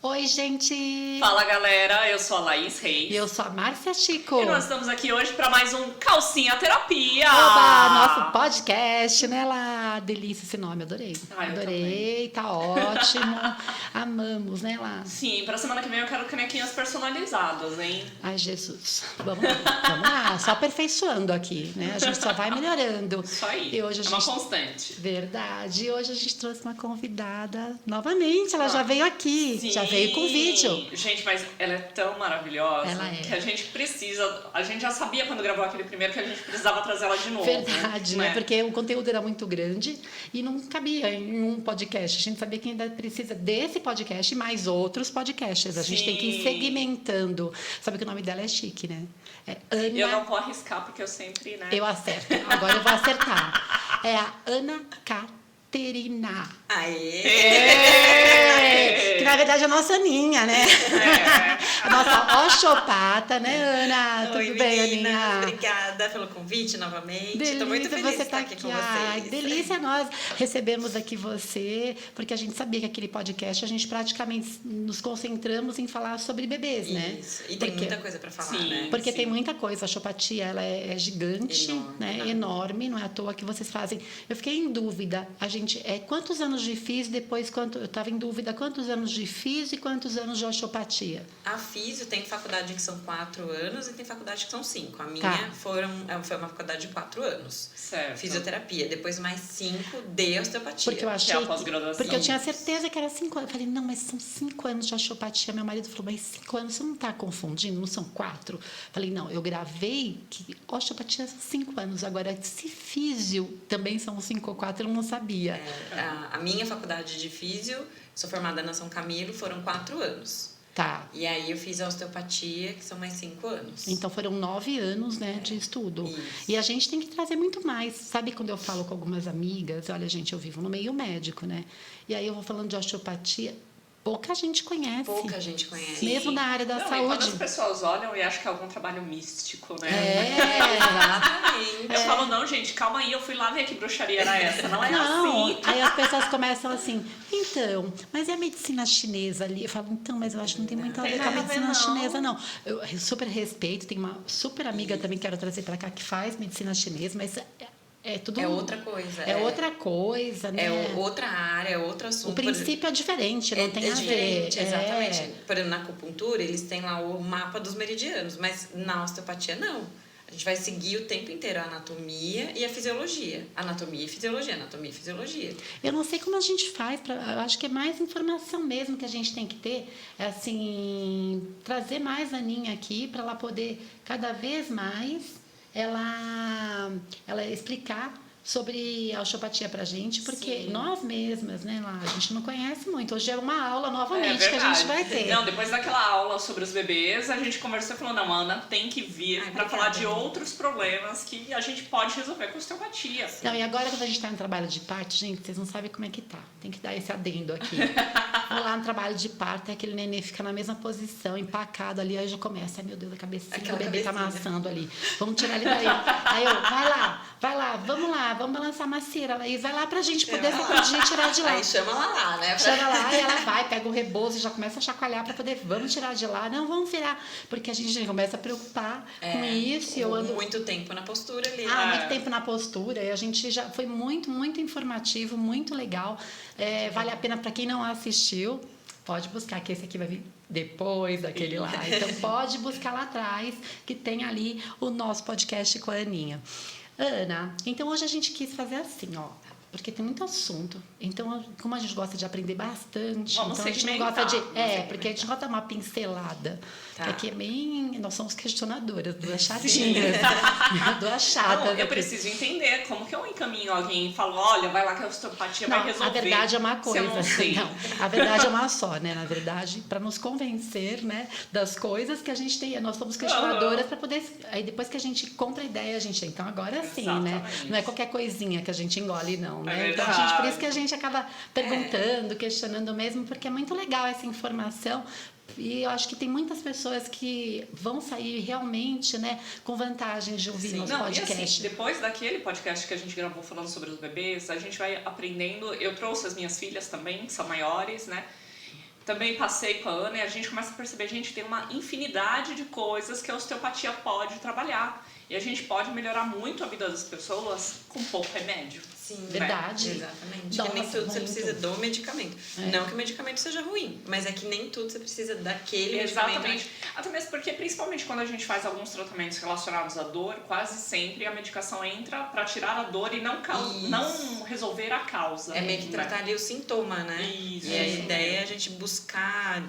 Oi, gente! Fala, galera! Eu sou a Laís Reis. E eu sou a Márcia Chico. E nós estamos aqui hoje para mais um Calcinha Terapia! Oba! Nosso podcast, né, Lá? Delícia esse nome, adorei. Adorei, tá ótimo. Amamos, né, Lá? Sim, para semana que vem eu quero canequinhas personalizadas, hein? Ai, Jesus. Vamos lá, só aperfeiçoando aqui, né? A gente só vai melhorando. Isso aí, e hoje uma constante. Verdade. E hoje a gente trouxe uma convidada novamente, ela já veio aqui. Sim. Já veio com vídeo. Gente, mas ela é tão maravilhosa que a gente precisa... A gente já sabia quando gravou aquele primeiro que a gente precisava trazer ela de novo. Verdade, né? Porque o conteúdo era muito grande e não cabia em um podcast. A gente sabia que ainda precisa desse podcast e mais outros podcasts. A gente tem que ir segmentando. Sabe que o nome dela é chique, né? É Ana... Eu não vou arriscar porque eu sempre, né? Eu acerto. Agora eu vou acertar. É a Ana Caterina. Aê! Que na verdade é a nossa Aninha, né? A nossa osteopata, né, Ana? Oi, Tudo bem, meninas? Aninha? Obrigada pelo convite novamente. Delícia, Estou muito feliz você de estar aqui com vocês. Ai, delícia nós recebemos aqui você, porque a gente sabia que aquele podcast a gente praticamente nos concentramos em falar sobre bebês, né? Isso. E tem muita coisa para falar, né? Porque tem muita coisa. A osteopatia, ela é gigante, enorme, né? Enorme, não é à toa que vocês fazem. Eu fiquei em dúvida. A gente, quantos anos de físio, depois eu estava em dúvida, quantos anos de físio e quantos anos de osteopatia? A físio tem faculdade que são 4 anos e tem faculdade que são 5. A minha foi uma faculdade de 4 anos. Certo. Fisioterapia. Depois mais 5 de osteopatia. Porque eu achei. Que é a pós-graduação. Porque eu tinha certeza que era 5 anos. Eu falei, não, mas são 5 anos de osteopatia. Meu marido falou, mas 5 anos, você não está confundindo? Não são 4? Falei, não, eu gravei que osteopatia são 5 anos. Agora, se físio também são 5 ou 4, eu não sabia. A minha faculdade de físio, sou formada na São Camilo, foram 4 anos. Tá. E aí eu fiz a osteopatia, que são mais 5 anos. Então foram 9 anos, né, de estudo. Isso. E a gente tem que trazer muito mais. Sabe quando eu falo com algumas amigas, olha, gente, eu vivo no meio médico, né? E aí eu vou falando de osteopatia, pouca gente conhece. Pouca gente conhece. Mesmo na área da Não, saúde. E quando as pessoas olham e acham que é algum trabalho místico, né? Exatamente. Eu falo, não, gente, calma aí, eu fui lá ver que bruxaria era essa. Não é assim. Aí as pessoas começam assim, então, mas e a medicina chinesa ali? Eu falo, então, mas eu acho que não tem muito a ver com a medicina chinesa, não. Eu super respeito, tem uma super amiga também que quero trazer para cá que faz medicina chinesa, mas é tudo... É outra coisa. É outra coisa, né? É outra área, é outro assunto. O princípio é diferente, não tem a ver. Exatamente. Por exemplo, na acupuntura, eles têm lá o mapa dos meridianos, mas na osteopatia, não. A gente vai seguir o tempo inteiro a anatomia e a fisiologia. Anatomia e fisiologia, anatomia e fisiologia. Eu não sei como a gente faz, eu acho que é mais informação mesmo que a gente tem que ter, é assim, trazer mais a Aninha aqui para ela poder, cada vez mais, ela explicar sobre a osteopatia pra gente, porque nós mesmas, né, Lá, a gente não conhece muito. Hoje é uma aula novamente que a gente vai ter. Não, depois daquela aula sobre os bebês, a gente conversou e falou, não, Ana tem que vir para falar de outros problemas que a gente pode resolver com osteopatia. Não, e agora quando a gente tá no trabalho de parto, gente, vocês não sabem como é que tá. Tem que dar esse adendo aqui. Vou lá no trabalho de parto, é aquele neném fica na mesma posição, empacado ali, aí já começa, ai meu Deus, a cabecinha do bebê tá amassando ali. Vamos tirar ele daí. Aí eu, vai lá, vamos balançar a macieira, Laís, vai lá pra gente poder sacudir e tirar de lá. Aí chama ela lá, né? Chama lá e ela vai, pega o rebozo e já começa a chacoalhar pra poder, vamos tirar de lá, não, vamos virar. Porque a gente começa a preocupar com isso. E eu ando muito tempo na postura ali. muito tempo na postura, e a gente já foi muito informativo, muito legal. Vale a pena para quem não assistiu, pode buscar, que esse aqui vai vir depois daquele lá. Então pode buscar lá atrás, que tem ali o nosso podcast com a Aninha. Ana, então hoje a gente quis fazer assim, ó. porque tem muito assunto. Então, como a gente gosta de aprender bastante, Vamos então a gente não segmentar, gosta de. vamos Porque a gente gosta de uma pincelada. Tá. Que aqui é bem. Nós somos questionadoras, duas chatinhas. Duas chatas. Não, eu aqui. preciso entender como que eu encaminho alguém e falo, olha, vai lá que a osteopatia vai resolver. A verdade é uma se coisa. eu não sei. A verdade é uma só, né? Na verdade, para nos convencer, né, das coisas que a gente tem. Nós somos questionadoras para poder. Aí depois que a gente compra a ideia, a gente. Então agora sim, né? Exatamente. Não é qualquer coisinha que a gente engole, não, né? É Então por isso que a gente acaba É. perguntando, questionando mesmo, porque é muito legal essa informação. E eu acho que tem muitas pessoas que vão sair realmente, né, com vantagens de ouvir Sim. nosso Não, podcast. e assim, depois daquele podcast que a gente gravou falando sobre os bebês, a gente vai aprendendo. Eu trouxe as minhas filhas também, que são maiores, né? Também passei com a Ana e a gente começa a perceber, gente, tem uma infinidade de coisas que a osteopatia pode trabalhar. E a gente pode melhorar muito a vida das pessoas com pouco remédio. Sim, Verdade. Exatamente. Nossa, que nem tudo você muito. precisa do medicamento. Não que o medicamento seja ruim, mas é que nem tudo você precisa daquele medicamento. Exatamente. Até mesmo porque, principalmente quando a gente faz alguns tratamentos relacionados à dor, quase sempre a medicação entra para tirar a dor e não resolver a causa. É meio que né? tratar ali o sintoma, né? Isso, E a isso ideia é a gente buscar,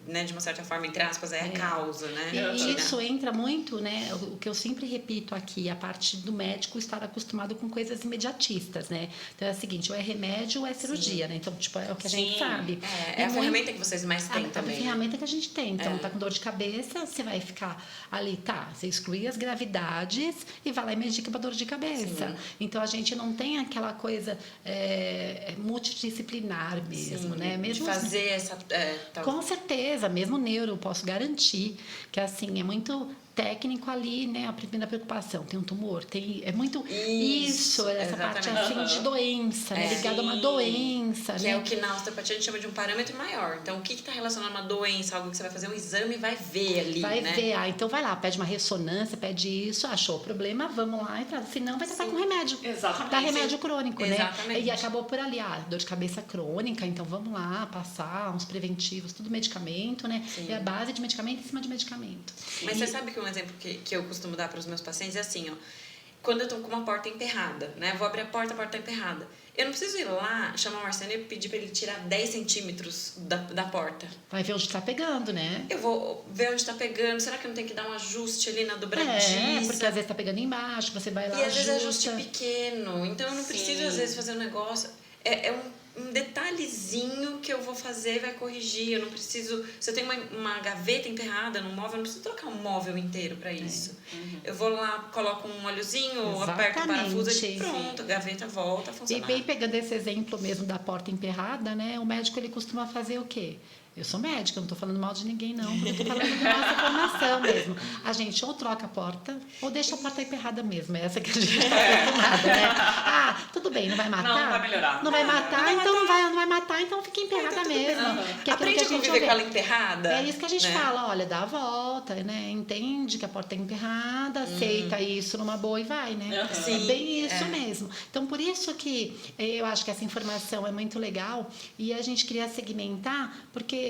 né, de uma certa forma, entre aspas, a causa, né? E Tirar. isso entra muito, né? O que eu sempre repito aqui, a parte do médico estar acostumado com coisas imediatistas, né? Então é o seguinte, ou é remédio ou é cirurgia, né? Então, tipo, é o que a gente Sim. sabe. É a ferramenta que vocês mais têm a também. ferramenta que a gente tem. Então, tá com dor de cabeça, você vai ficar ali, você exclui as gravidades e vai lá e medica para dor de cabeça. Sim. Então, a gente não tem aquela coisa multidisciplinar mesmo, Sim, né? de Mesmo fazer essa... com certeza, mesmo neuro, eu posso garantir que assim é muito técnico ali, né? A primeira preocupação, tem um tumor, é muito Isso, essa parte exatamente. assim de doença, né? Ligada a uma Sim. doença, Que né? é o que na osteopatia a gente chama de um parâmetro maior. Então, o que está relacionado a uma doença, algo que você vai fazer um exame e vai ver ali, Vai né? ver, então vai lá, pede uma ressonância, pede isso, achou o problema, vamos lá e trata. Se não, vai tratar com remédio. Exatamente. Dá remédio crônico, Exatamente. né? E acabou por ali, dor de cabeça crônica, então vamos lá, passar uns preventivos, tudo medicamento, né? Sim. É a base de medicamento em cima de medicamento. Mas você sabe que um exemplo que eu costumo dar para os meus pacientes é assim, ó. Quando eu tô com uma porta emperrada, né? Vou abrir a porta tá emperrada. Eu não preciso ir lá, chamar o Marcelo e pedir para ele tirar 10 centímetros da porta. Vai ver onde tá pegando, né? Eu vou ver onde está pegando. Será que eu não tem que dar um ajuste ali na dobradiça? Porque às vezes tá pegando embaixo, você vai lá, E às vezes é ajuste ajusta. pequeno. Então eu não preciso, Sim. às vezes, fazer um negócio. É um detalhezinho que eu vou fazer e vai corrigir. Eu não preciso. Se eu tenho uma gaveta emperrada num móvel, eu não preciso trocar um móvel inteiro para isso. Eu vou lá, coloco um óleozinho, aperto o parafuso e Exatamente. pronto, a gaveta volta a E funcionar. bem pegando esse exemplo mesmo da porta emperrada, né? O médico ele costuma fazer o quê? Eu sou médica, não estou falando mal de ninguém, não, porque eu estou falando da nossa formação mesmo. A gente ou troca a porta, ou deixa a porta emperrada mesmo. É essa que a gente está acostumada, né? Tudo bem, não vai matar? Não vai melhorar. Não vai matar, então não vai matar, então fica emperrada Então, tudo bem. mesmo. Que é aquilo Aprende que a conviver com ela emperrada. É isso que a gente né? fala, olha, dá a volta, né? Entende que a porta é emperrada, aceita isso numa boa e vai, né? Sim, É bem isso é. mesmo. Então, por isso que eu acho que essa informação é muito legal e a gente queria segmentar, porque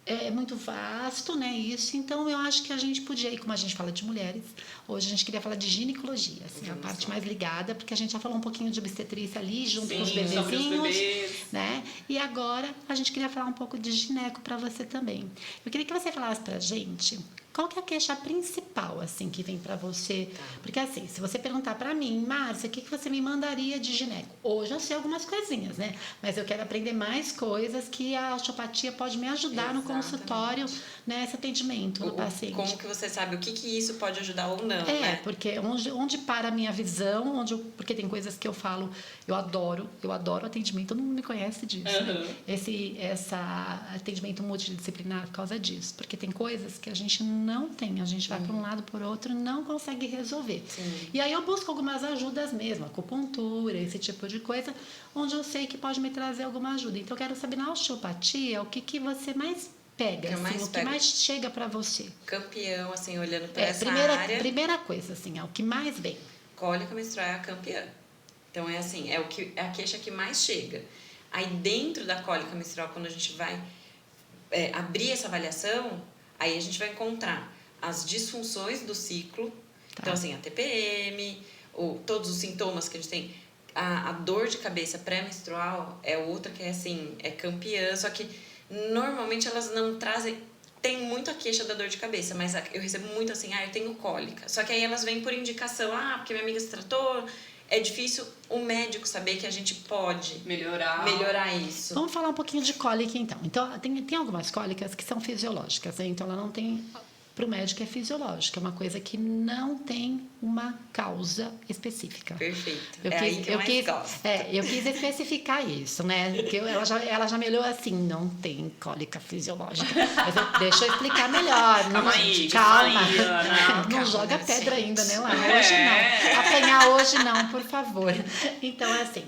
é muito vasto, né, isso. Então, eu acho que a gente podia, e como a gente fala de mulheres, hoje a gente queria falar de ginecologia, assim, a parte mais ligada, porque a gente já falou um pouquinho de obstetrícia ali, junto com os Sim, sobre os bebezinhos, bebês. né? E agora a gente queria falar um pouco de gineco para você também. Eu queria que você falasse pra gente qual que é a queixa principal, assim, que vem para você. Porque, assim, se você perguntar para mim, Márcia, o que você me mandaria de gineco? Hoje eu sei algumas coisinhas, né? Mas eu quero aprender mais coisas que a osteopatia pode me ajudar no Exatamente. consultório, nesse atendimento no paciente. Como que você sabe o que isso pode ajudar ou não, né? Porque onde para a minha visão, porque tem coisas que eu falo, eu adoro atendimento, todo mundo me conhece disso. Né? Essa atendimento multidisciplinar por causa disso, porque tem coisas que a gente não tem, a gente vai para um lado, por outro, não consegue resolver. Sim. E aí eu busco algumas ajudas mesmo, acupuntura, esse tipo de coisa, onde eu sei que pode me trazer alguma ajuda. Então eu quero saber na osteopatia o que você mais pega, assim, o que mais chega para você. Campeão, assim, olhando para essa área. Primeira coisa, assim, é o que mais vem. Cólica menstrual é a campeã. Então, é assim, é a queixa que mais chega. Aí, dentro da cólica menstrual, quando a gente vai abrir essa avaliação, aí a gente vai encontrar as disfunções do ciclo. Então, assim, a TPM, todos os sintomas que a gente tem, a dor de cabeça pré-menstrual é outra que é assim, é campeã, só que normalmente elas não trazem. Tem muito a queixa da dor de cabeça, mas eu recebo muito assim, eu tenho cólica. Só que aí elas vêm por indicação, porque minha amiga se tratou. É difícil o médico saber que a gente pode melhorar isso. Vamos falar um pouquinho de cólica, então. Então, tem algumas cólicas que são fisiológicas, né? Então, ela não tem... Para o médico é fisiológica, é uma coisa que não tem uma causa específica. Perfeito. Eu quis especificar isso, né? Porque ela já me olhou assim, não tem cólica fisiológica. Mas deixa eu explicar melhor. Calma. Não joga pedra ainda, né? Lá. Hoje não. Apanhar hoje não, por favor. Então, é assim,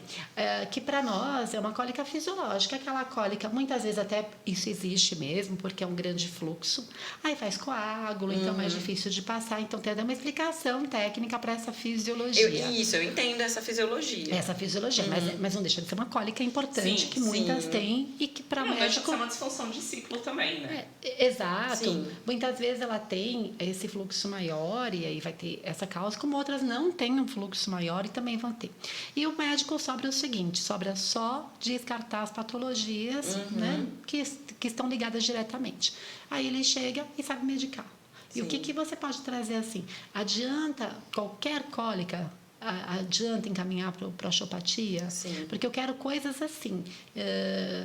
que para nós é uma cólica fisiológica, aquela cólica, muitas vezes até isso existe mesmo, porque é um grande fluxo. Aí faz coágulo, então é mais difícil de passar. Então, tem até uma explicação técnica para essa fisiologia. Eu entendo essa fisiologia. Mas não deixa de ser uma cólica importante que muitas têm e que para o médico... Deixa de ser uma disfunção de ciclo também, né? Exato. Sim. Muitas vezes ela tem esse fluxo maior e aí vai ter essa causa, como outras não têm um fluxo maior e também vão ter. E o médico sobra o seguinte, sobra só descartar as patologias, né, que estão ligadas diretamente. Aí ele chega e sabe medicar. E o que você pode trazer assim? Adianta qualquer cólica, adianta encaminhar para osteopatia? Sim. Porque eu quero coisas assim,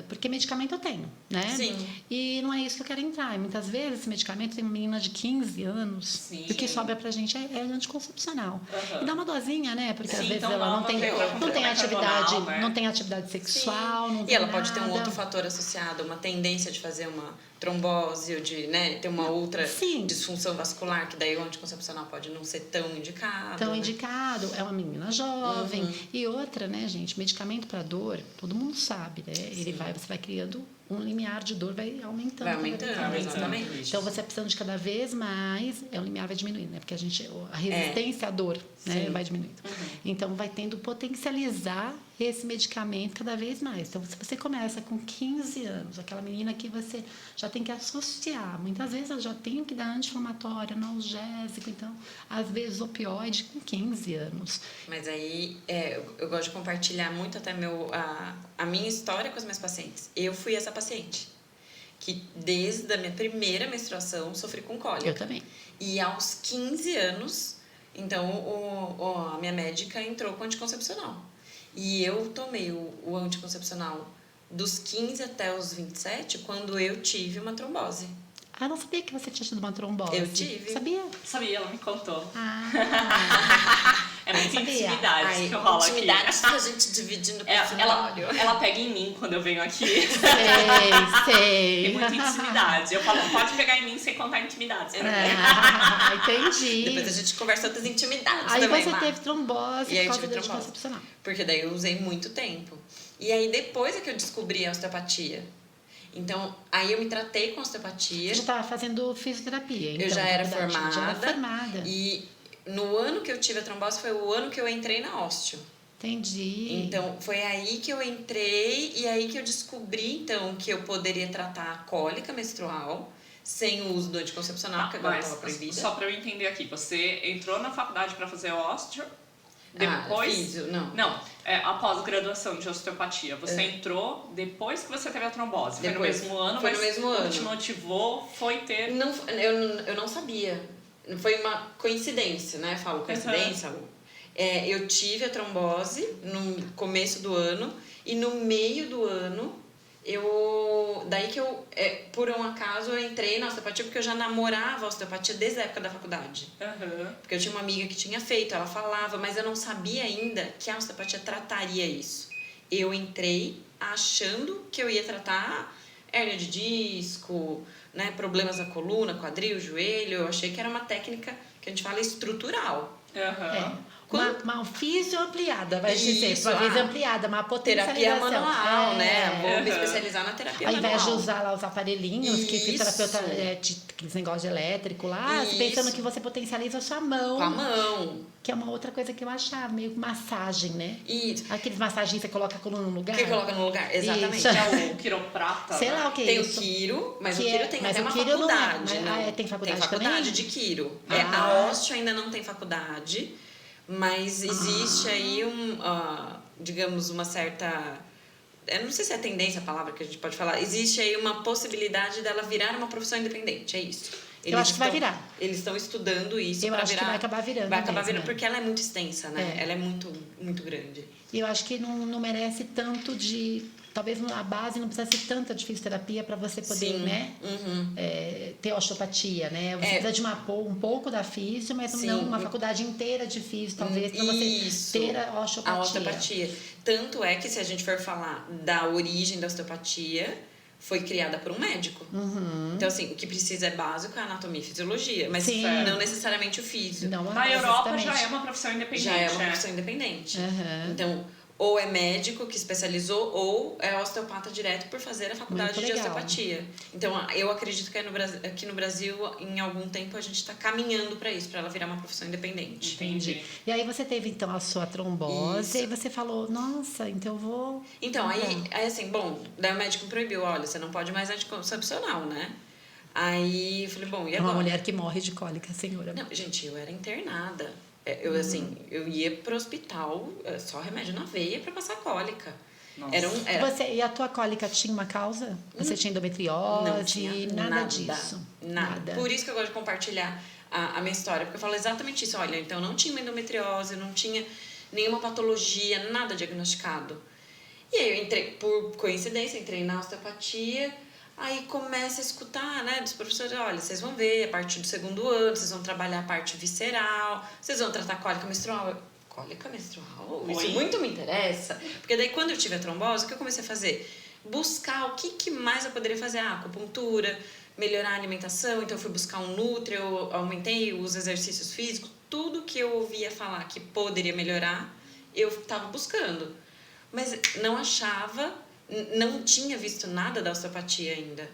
porque medicamento eu tenho, né? Sim. E não é isso que eu quero entrar. E muitas vezes esse medicamento tem uma menina de 15 anos, Sim. e o que sobra pra gente é anticoncepcional. E dá uma dosinha, né? Porque às vezes então ela não tem atividade, né? não tem atividade sexual, não tem E ela nada. pode ter um outro fator associado, uma tendência de fazer uma trombose ou de, né, ter uma outra disfunção vascular, que daí o anticoncepcional pode não ser tão indicado. É uma menina jovem. E outra, né, gente, medicamento para dor, todo mundo sabe, né? Você vai criando um limiar de dor, vai aumentando. Exatamente. Então, você precisando de cada vez mais, o limiar vai diminuindo, né? Porque a resistência à dor, né, vai diminuindo. Então, vai tendo potencializar esse medicamento cada vez mais. Então, se você começa com 15 anos, aquela menina que você já tem que associar, muitas vezes eu já tenho que dar anti-inflamatório, analgésico, então, às vezes opioide com 15 anos. Mas aí, eu gosto de compartilhar muito até a minha história com as minhas pacientes. Eu fui essa paciente que desde a minha primeira menstruação sofri com cólica. Eu também. E aos 15 anos, então, a minha médica entrou com anticoncepcional. E eu tomei o anticoncepcional dos 15 até os 27, quando eu tive uma trombose. Eu não sabia que você tinha tido uma trombose. Eu tive. Sabia, ela me contou. É muita sabia. intimidade que rola aqui. Intimidade que a gente divide no consultório. Ela pega em mim quando eu venho aqui. Sei. Tem muita intimidade. Eu falo, pode pegar em mim sem contar intimidades. Entendi. Depois a gente conversa outras intimidades aí também. Aí você teve trombose por causa do anticoncepcional. Porque daí eu usei muito tempo. E aí depois é que eu descobri a osteopatia. Então, aí eu me tratei com osteopatia. Você já estava fazendo fisioterapia, então. Eu já era formada. Já era formada. E no ano que eu tive a trombose foi o ano que eu entrei na osteo. Entendi. Então, foi aí que eu entrei e aí que eu descobri, então, que eu poderia tratar a cólica menstrual sem o uso do anticoncepcional, que agora estava proibida. Só para eu entender aqui, você entrou na faculdade para fazer osteo, depois... Não, a pós-graduação de osteopatia. Você entrou depois que você teve a trombose. Foi no mesmo ano, foi no mesmo ano. O que te motivou foi ter... Não, eu não sabia. Foi uma coincidência, né? Falo coincidência. Eu tive a trombose no começo do ano e no meio do ano daí que eu, por um acaso, eu entrei na osteopatia porque eu já namorava a osteopatia desde a época da faculdade. Porque eu tinha uma amiga que tinha feito, ela falava, mas eu não sabia ainda que a osteopatia trataria isso. Eu entrei achando que eu ia tratar hérnia de disco, né, problemas na coluna, quadril, joelho. Eu achei que era uma técnica que a gente fala estrutural. Uma fisio ampliada, vai dizer. Uma fisio ampliada, uma potencialização. Terapia manual, né? Vou me especializar na terapia manual. Ao invés de usar lá os aparelhinhos, que fisioterapeuta, aqueles negócios de elétrico lá, pensando que você potencializa a sua mão. Com a mão. Que é uma outra coisa que eu achava, meio massagem, né? Isso. Aqueles massagens que você coloca a coluna no lugar. Que coloca no lugar, exatamente. Que é o quiroprata. Sei lá o que é tem isso. Tem o quiro, mas o quiro tem até uma faculdade. Não, tem faculdade tem faculdade também? de quiro. A osteo ainda não tem faculdade, mas existe aí digamos, uma certa... Eu não sei se é tendência a palavra que a gente pode falar. Existe aí uma possibilidade dela virar uma profissão independente, é isso. Eu acho que vai virar. Eles estão estudando isso. Eu acho que vai acabar virando. Vai acabar mesmo, virando, porque ela é muito extensa, né? É. Ela é muito, muito grande. E eu acho que não merece tanto de... Talvez a base não precisasse tanta de fisioterapia para você poder, Sim. né? Ter osteopatia, né? Você precisa de um pouco da físio, mas Sim. não uma faculdade inteira de físio, talvez, para você ter a osteopatia. A osteopatia. Tanto é que, se a gente for falar da origem da osteopatia, foi criada por um médico. Então, assim, o que precisa é básico, é anatomia e fisiologia, mas Sim. não necessariamente o físio. Não, Na Europa já exatamente. é uma profissão independente. Já é uma né? profissão independente. Uhum. Então, ou é médico que especializou, ou é osteopata direto por fazer a faculdade Muito de legal. osteopatia. Então, eu acredito que aqui no Brasil, em algum tempo, a gente está caminhando para isso, para ela virar uma profissão independente. Entendi. E aí você teve, então, a sua trombose, Isso. e aí você falou, nossa, então eu vou... Então, aí assim, bom, daí o médico proibiu, olha, você não pode mais anticoncepcional, né? Aí eu falei, bom, e É agora? uma mulher que morre de cólica, senhora. Não, gente, eu era internada. Eu, assim, eu ia pro hospital, só remédio na veia pra passar cólica. Nossa. E a tua cólica tinha uma causa? Você tinha endometriose? Não tinha nada disso? Nada. Por isso que eu gosto de compartilhar a minha história, porque eu falo exatamente isso. Olha, então não tinha uma endometriose, não tinha nenhuma patologia, nada diagnosticado. E aí eu entrei, por coincidência, entrei na osteopatia, aí começa a escutar, né, dos professores, olha, vocês vão ver, a partir do 2º ano, vocês vão trabalhar a parte visceral, vocês vão tratar cólica menstrual. Cólica menstrual? Isso muito me interessa. Porque daí, quando eu tive a trombose, o que eu comecei a fazer? Buscar o que mais eu poderia fazer. Acupuntura, melhorar a alimentação. Então, eu fui buscar um nutri, eu aumentei os exercícios físicos. Tudo que eu ouvia falar que poderia melhorar, eu estava buscando. Mas não achava, não tinha visto nada da osteopatia ainda.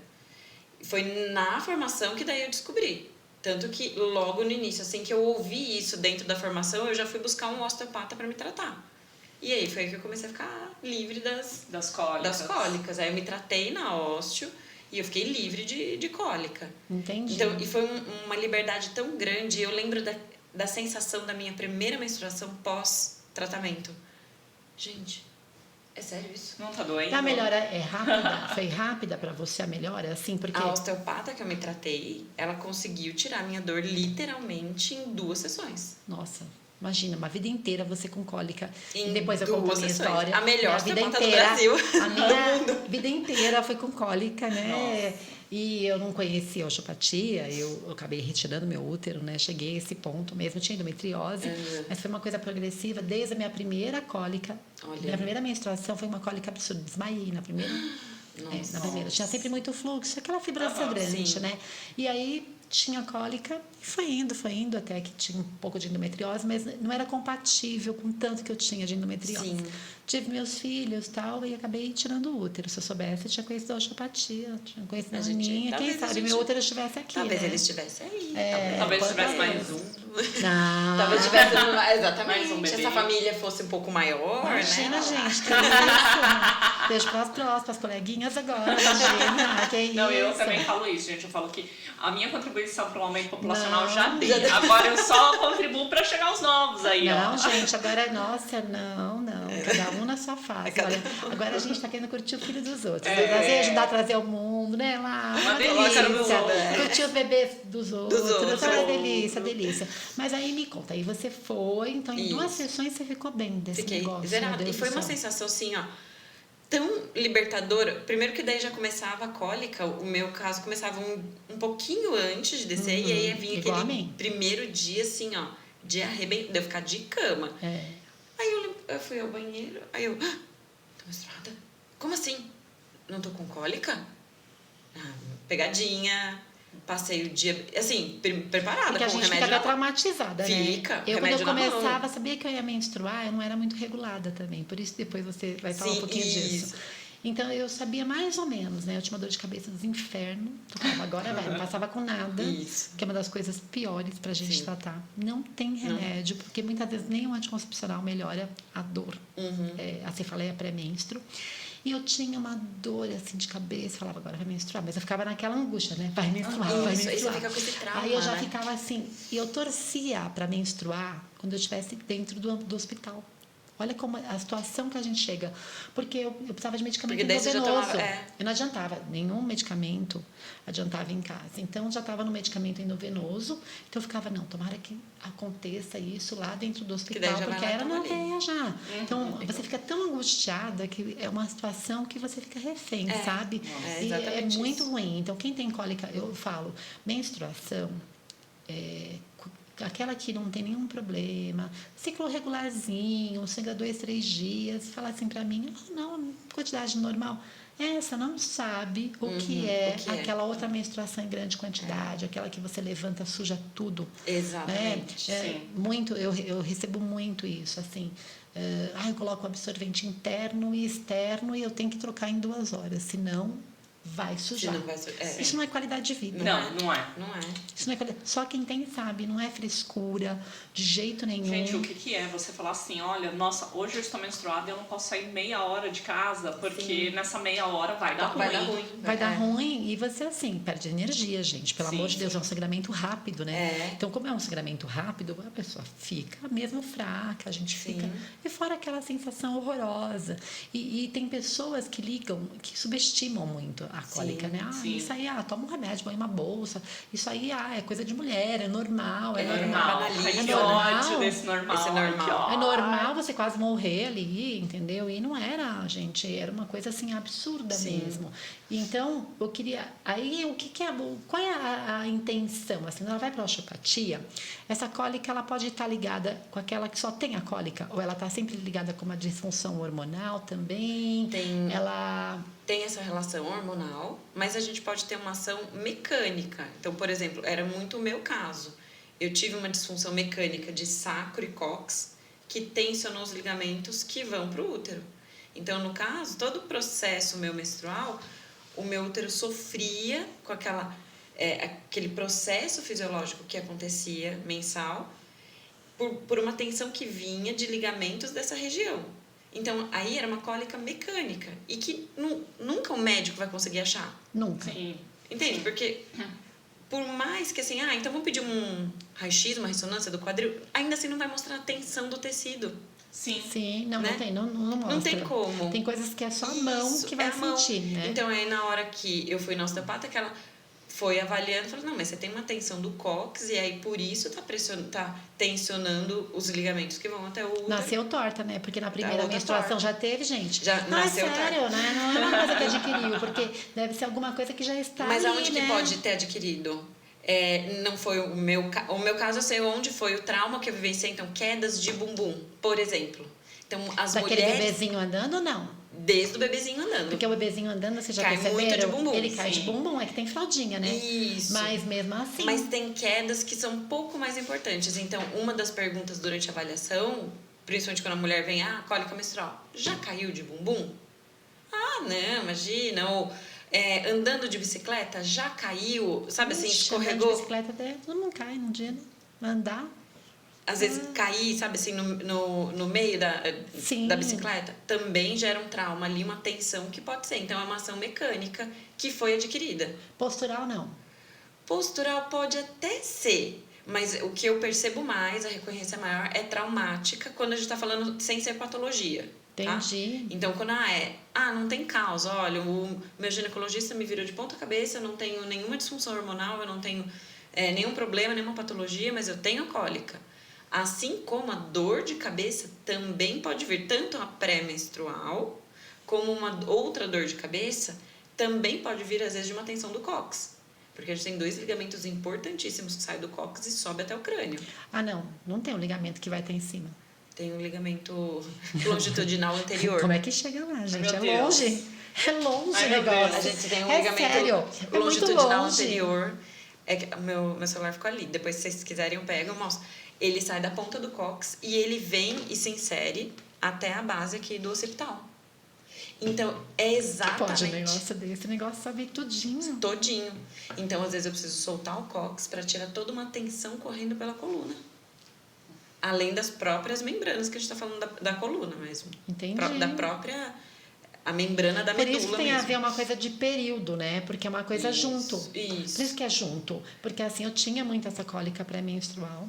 Foi na formação que daí eu descobri. Tanto que logo no início, assim que eu ouvi isso dentro da formação, eu já fui buscar um osteopata para me tratar. E aí foi aí que eu comecei a ficar livre das cólicas. Aí eu me tratei na osteo e eu fiquei livre de cólica. Entendi. Então, e foi uma liberdade tão grande. Eu lembro da sensação da minha primeira menstruação pós-tratamento. Gente, é sério isso? Não tá doendo? A melhora é rápida? Foi rápida pra você a melhora? Assim, porque... A osteopata que eu me tratei, ela conseguiu tirar a minha dor literalmente em 2 sessões. Nossa, imagina, uma vida inteira você com cólica. Em E depois eu conto a 2 minha sessões. história. A melhor vida osteopata do inteira, Brasil. A minha vida inteira foi com cólica, né? E eu não conhecia a osteopatia, eu acabei retirando meu útero, né? Cheguei a esse ponto mesmo, eu tinha endometriose, mas foi uma coisa progressiva desde a minha primeira cólica. Olha. Minha primeira menstruação foi uma cólica absurda, desmaiei na primeira. Nossa. Na primeira. Tinha sempre muito fluxo, aquela fibra sangrante, sim. né? E aí tinha cólica e foi indo, até que tinha um pouco de endometriose, mas não era compatível com tanto que eu tinha de endometriose. Sim. Tive meus filhos e tal, e acabei tirando o útero. Se eu soubesse, eu tinha conhecido a osteopatia, tinha conhecido a Aninha. Quem sabe meu útero estivesse aqui, Talvez né? ele estivesse aí. Talvez tivesse mais um. Não. Talvez tivesse exatamente. Mais um bebê. Essa família fosse um pouco maior, Imagina, né? gente, que isso. Beijo pras as coleguinhas agora. Imagina, que isso. Não, eu também falo isso, gente. Eu falo que a minha contribuição para o aumento populacional Não, já dei. Agora eu só contribuo para chegar aos novos aí, Não, ó. gente, agora, nossa, não. Cada um na sua fase. Olha, agora a gente tá querendo curtir o filho dos outros. Ajudar a trazer ao mundo, né? Lá, Uma delícia. delícia. Curtir os bebês dos outros. outros. Ah, delícia. Mas aí me conta, aí você foi, então em 2 sessões você ficou bem desse Fiquei negócio. zerada. meu Deus E foi do uma céu. sensação assim, ó, tão libertadora. Primeiro que daí já começava a cólica, o meu caso começava um pouquinho antes de descer, e aí vinha Igual a aquele mim. primeiro dia, assim, ó, de arrebentar, de eu ficar de cama. Aí eu fui ao banheiro, aí eu, tô menstruada? Como assim? Não tô com cólica? Pegadinha, passei o dia, assim, preparada Porque a com o gente remédio fica na mão. traumatizada, Fica, né? Eu, quando remédio eu na mão. começava, sabia que eu ia menstruar, eu não era muito regulada também. Por isso, depois você vai falar um Sim, pouquinho disso. isso. Então, eu sabia mais ou menos, né? Eu tinha uma dor de cabeça dos infernos. Eu falava, agora vai, não passava com nada. Isso. Que é uma das coisas piores pra gente Sim. tratar. Não tem remédio, porque muitas vezes nem o anticoncepcional melhora a dor. A cefaleia pré-menstro. E eu tinha uma dor assim de cabeça, falava, agora vai menstruar, mas eu ficava naquela angústia, né? Vai menstruar, vai Isso, aí você menstruar. fica com esse trauma, Aí eu já né? ficava assim, e eu torcia para menstruar quando eu estivesse dentro do hospital. Olha como a situação que a gente chega. Porque eu precisava de medicamento Porque daí você já endovenoso. tomava, Eu não adiantava, nenhum medicamento adiantava em casa. Então, já estava no medicamento endovenoso. Então, eu ficava, não, tomara que aconteça isso lá dentro do Que daí hospital, já vai porque lá, ela toma não ali. veia já. Então, você fica tão angustiada que é uma situação que você fica refém, sabe? É E é exatamente muito isso. ruim. Então, quem tem cólica, eu falo, menstruação, aquela que não tem nenhum problema, ciclo regularzinho, chega 2, 3 dias, fala assim pra mim, não, quantidade normal. Essa não sabe o que é o que é. aquela outra menstruação em grande quantidade, aquela que você levanta, suja tudo. Exatamente. Sim. Muito, eu recebo muito isso, assim. Eu coloco o absorvente interno e externo e eu tenho que trocar em 2 horas, senão vai sujar. Senão vai Isso não é qualidade de vida. Não é. Não é. Isso não é qualidade. Só quem tem sabe, não é frescura de jeito nenhum. Gente, o que é você falar assim, olha, nossa, hoje eu estou menstruada e eu não posso sair meia hora de casa, porque nessa meia hora vai dar ruim. Vai dar ruim. Vai dar ruim e você, assim, perde energia, gente. Pelo Sim, amor de Deus, sim. é um sangramento rápido, né? É. Então, como é um sangramento rápido, a pessoa fica mesmo fraca, a gente Sim. fica... E fora aquela sensação horrorosa. E tem pessoas que ligam, que subestimam muito a cólica, né? sim. Isso aí, toma um remédio, põe uma bolsa. Isso aí, é coisa de mulher, é normal, é Normal. normal. banaliza. Ai, que normal. ódio desse normal. Esse Ai, normal. que ódio. É normal você quase morrer ali, entendeu? E não era, gente, era uma coisa assim absurda mesmo. Então, eu queria. Aí, o que é. Qual é a intenção? Assim, quando ela vai para a osteopatia, essa cólica ela pode estar ligada com aquela que só tem a cólica, ou ela está sempre ligada com uma disfunção hormonal também? Tem essa relação hormonal, mas a gente pode ter uma ação mecânica. Então, por exemplo, era muito o meu caso. Eu tive uma disfunção mecânica de sacro e cóccix que tensionou os ligamentos que vão para o útero. Então, no caso, todo o processo meu menstrual, o meu útero sofria com aquele processo fisiológico que acontecia mensal por uma tensão que vinha de ligamentos dessa região. Então, aí era uma cólica mecânica e que nunca o médico vai conseguir achar. Nunca. Sim. Entende? Porque por mais que assim, então vamos pedir um raio-x, uma ressonância do quadril, ainda assim não vai mostrar a tensão do tecido. Sim. Sim, não, Né? não tem, não mostra. Não tem como. Tem coisas que é só a mão Isso, que vai a mão. sentir, né? Então, aí na hora que eu fui na osteopata, que ela foi avaliando, falou, não, mas você tem uma tensão do cóccix e aí por isso tá tensionando os ligamentos que vão até o útero. Nasceu torta, né? Porque na primeira outra menstruação torta. já teve, gente. Já nasceu sério, torta. né? Não é uma coisa que adquiriu, porque deve ser alguma coisa que já está Mas ali, aonde né? que pode ter adquirido? Não foi o meu caso, eu sei onde foi o trauma que eu vivenciei, então quedas de bumbum, por exemplo. Então as Daquele mulheres bebezinho andando ou não? desde o bebezinho andando. Porque o bebezinho andando, vocês já Cai perceberam? muito de bumbum, Ele cai de sim. bumbum, é que tem fraldinha, né? Isso. Mas mesmo assim. Mas tem quedas que são um pouco mais importantes. Então, uma das perguntas durante a avaliação, principalmente quando a mulher vem, cólica menstrual, já caiu de bumbum? Não, imagina. Ou andando de bicicleta, já caiu? Sabe assim, Ixi, andar escorregou? de bicicleta até todo mundo cai num dia, né? Andar. Às vezes cair, sabe assim, no meio Sim. da bicicleta, também gera um trauma ali, uma tensão que pode ser. Então, é uma ação mecânica que foi adquirida. Postural, não. Postural pode até ser, mas o que eu percebo mais, a recorrência maior, é traumática quando a gente está falando sem ser patologia. Tá? Entendi. Então, quando não tem causa, olha, o meu ginecologista me virou de ponta cabeça, eu não tenho nenhuma disfunção hormonal, eu não tenho nenhum problema, nenhuma patologia, mas eu tenho cólica. Assim como a dor de cabeça também pode vir tanto a pré-menstrual, como uma outra dor de cabeça, também pode vir às vezes de uma tensão do cóccix. Porque a gente tem 2 ligamentos importantíssimos que saem do cóccix e sobe até o crânio. Não tem um ligamento que vai estar em cima. Tem um ligamento longitudinal anterior. Como é que chega lá, gente? Meu É Deus. longe. É longe Ai, o meu negócio. Deus. A gente tem um É ligamento sério, é muito longitudinal longe. anterior. Meu celular ficou ali. Depois, se vocês quiserem, eu pego e mostro. Ele sai da ponta do cóccix e ele vem e se insere até a base aqui do occipital. Então, é exatamente... Pode um negócio desse, negócio sabe tudinho. Todinho. Então, às vezes, eu preciso soltar o cóccix para tirar toda uma tensão correndo pela coluna. Além das próprias membranas, que a gente está falando da coluna mesmo. Entendi. Da própria... A membrana da Por medula isso tem mesmo. a ver uma coisa de período, né? Porque é uma coisa Isso, junto. isso. Por isso que é junto. Porque assim, eu tinha muito essa cólica pré-menstrual.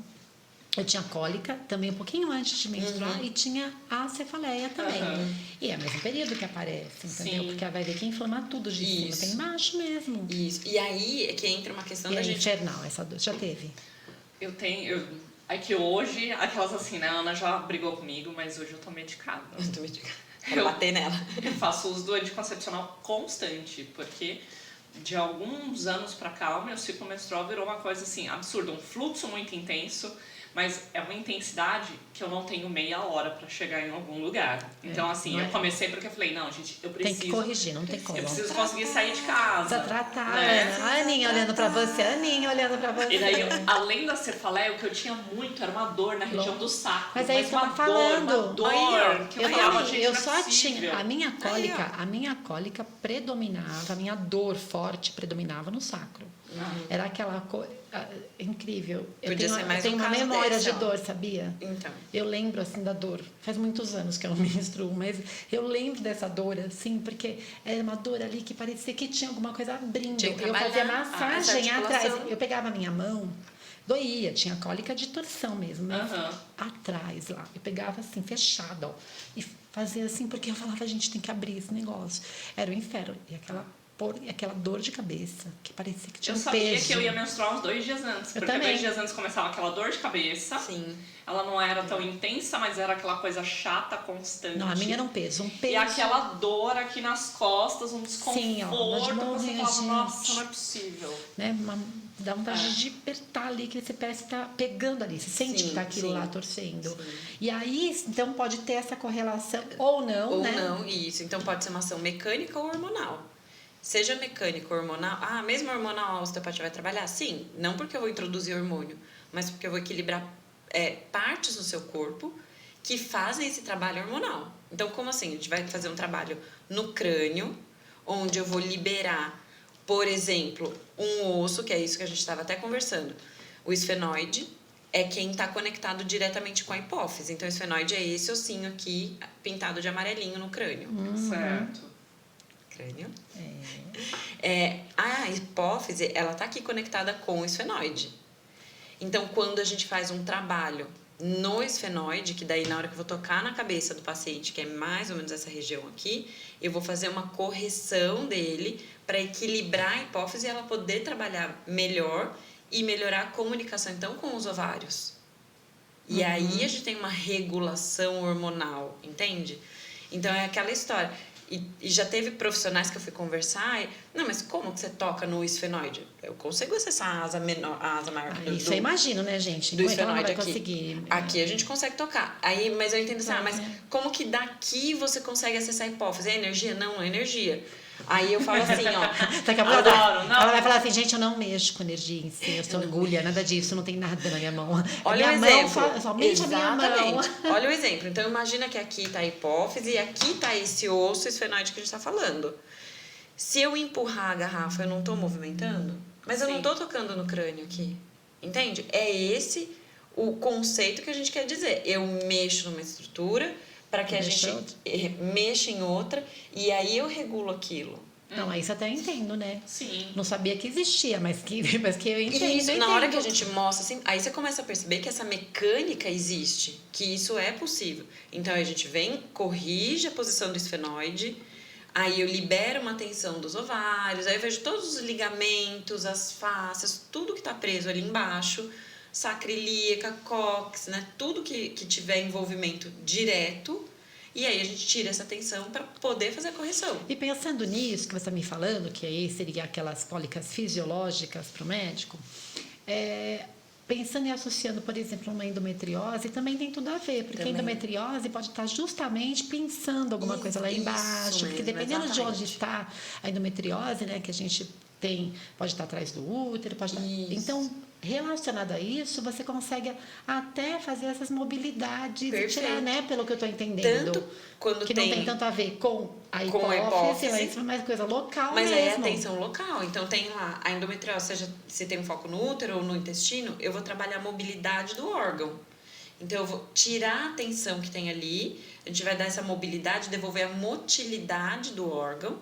Eu tinha cólica também um pouquinho antes de menstruar e tinha a cefaleia também. E é o mesmo período que aparece, entendeu? Sim. Porque ela vai ver que inflama tudo de cima, tem embaixo mesmo. Isso. E aí é que entra uma questão E da é gente... infernal essa dor. Já teve? É que hoje, aquelas assim, né? A Ana já brigou comigo, mas hoje eu tô medicada. Eu tô medicada. Quero bater nela. Eu faço uso do anticoncepcional constante, porque de alguns anos pra cá o meu ciclo menstrual virou uma coisa assim, absurda. Um fluxo muito intenso, mas é uma intensidade que eu não tenho meia hora pra chegar em algum lugar. Então, assim, eu comecei porque eu falei, não, gente, eu preciso... Tem que corrigir, não tem como. Eu preciso conseguir sair de casa. Precisa tratar, né? A Aninha olhando pra você, a Aninha olhando pra você. E daí, além da cefaleia, o que eu tinha muito era uma dor na região do saco. Mas é isso que eu uma tô falando. Uma dor Aí, ó, que eu falava, gente, eu não é só possível. tinha a minha cólica predominava, a minha dor forte predominava no sacro. Era aquela coisa incrível. Podia ser mais eu tenho um uma caso memória desse, de ó. dor, sabia? Então. Eu lembro assim da dor. Faz muitos anos que eu não menstruo, mas eu lembro dessa dor assim, porque era uma dor ali que parecia que tinha alguma coisa abrindo. Tinha que Eu fazia trabalhar massagem essa atrás. articulação. Eu pegava a minha mão, doía, tinha cólica de torção mesmo, mas atrás lá. Eu pegava assim, fechada, ó, e fazia assim, porque eu falava, a gente tem que abrir esse negócio. Era o inferno. E aquela dor de cabeça, que parecia que tinha Eu um sabia peso. que eu ia menstruar uns 2 dias antes. Porque também. 2 dias antes começava aquela dor de cabeça. Sim. Ela não era tão intensa, mas era aquela coisa chata, constante. Não, a minha era um peso. E aquela dor aqui nas costas, um desconforto. Sim, ó, você falava, gente. nossa, não é possível. Né? Dá vontade de apertar ali, que você parece que tá pegando ali. Você sente que tá aquilo lá torcendo. Sim. E aí, então, pode ter essa correlação, ou não, Ou né? não, isso. Então pode ser uma ação mecânica ou hormonal. Seja mecânica ou hormonal, mesmo hormonal a osteopatia vai trabalhar? Sim, não porque eu vou introduzir hormônio, mas porque eu vou equilibrar partes do seu corpo que fazem esse trabalho hormonal. Então, como assim? A gente vai fazer um trabalho no crânio, onde eu vou liberar, por exemplo, um osso, que é isso que a gente estava até conversando. O esfenoide é quem está conectado diretamente com a hipófise. Então, o esfenoide é esse ossinho aqui, pintado de amarelinho no crânio. Certo. Crânio. A hipófise, ela tá aqui conectada com o esfenoide. Então, quando a gente faz um trabalho no esfenoide, que daí na hora que eu vou tocar na cabeça do paciente, que é mais ou menos essa região aqui, eu vou fazer uma correção dele para equilibrar a hipófise e ela poder trabalhar melhor e melhorar a comunicação, então, com os ovários. E aí a gente tem uma regulação hormonal, entende? Então, é aquela história. E já teve profissionais que eu fui conversar não, mas como que você toca no esfenoide? Eu consigo acessar a asa menor, a asa maior do Isso eu imagino, né, gente? do Como é que ela esfenoide vai aqui. conseguir? Aqui a gente consegue tocar. Aí, mas eu entendo assim, mas como que daqui você consegue acessar a hipófise? É energia? Não é energia. Aí eu falo assim, ó. Daqui a pouco Adoro, não. ela vai falar assim, gente, eu não mexo com energia em si, eu sou agulha, nada disso, não tem nada na minha mão. Olha minha o mão, exemplo. somente a minha mão. Exatamente. Olha o exemplo. Então, imagina que aqui está a hipófise e aqui está esse osso esfenoide que a gente está falando. Se eu empurrar a garrafa, eu não estou movimentando? Mas eu não estou tocando no crânio aqui. Entende? É esse o conceito que a gente quer dizer. Eu mexo numa estrutura para que a gente mexa em outra e aí eu regulo aquilo. Não, aí isso até eu entendo, né? Sim. Não sabia que existia, mas que eu entendo. E isso, eu na hora que entendo. a gente mostra assim, aí você começa a perceber que essa mecânica existe, que isso é possível. Então a gente vem, corrige a posição do esfenoide, aí eu libero uma tensão dos ovários, aí eu vejo todos os ligamentos, as fáscias, tudo que está preso ali embaixo, sacroiliaca, cóccix, né? Tudo que tiver envolvimento direto. E aí a gente tira essa tensão para poder fazer a correção. E pensando nisso que você está me falando, que aí seria aquelas cólicas fisiológicas para o médico, pensando e associando, por exemplo, uma endometriose, também tem tudo a ver, porque a endometriose pode estar justamente pensando alguma coisa lá embaixo, porque mesmo, dependendo de onde exatamente. está a endometriose, né, que a gente tem, pode estar atrás do útero, pode estar... Então, relacionado a isso, você consegue até fazer essas mobilidades e tirar, né, pelo que eu estou entendendo. Tanto quando que tem... não tem tanto a ver com a hipófise, mas é mais coisa local mas mesmo. aí é a tensão local. Então tem lá a endometriose, seja se tem um foco no útero ou no intestino, eu vou trabalhar a mobilidade do órgão. Então eu vou tirar a tensão que tem ali, a gente vai dar essa mobilidade, devolver a motilidade do órgão,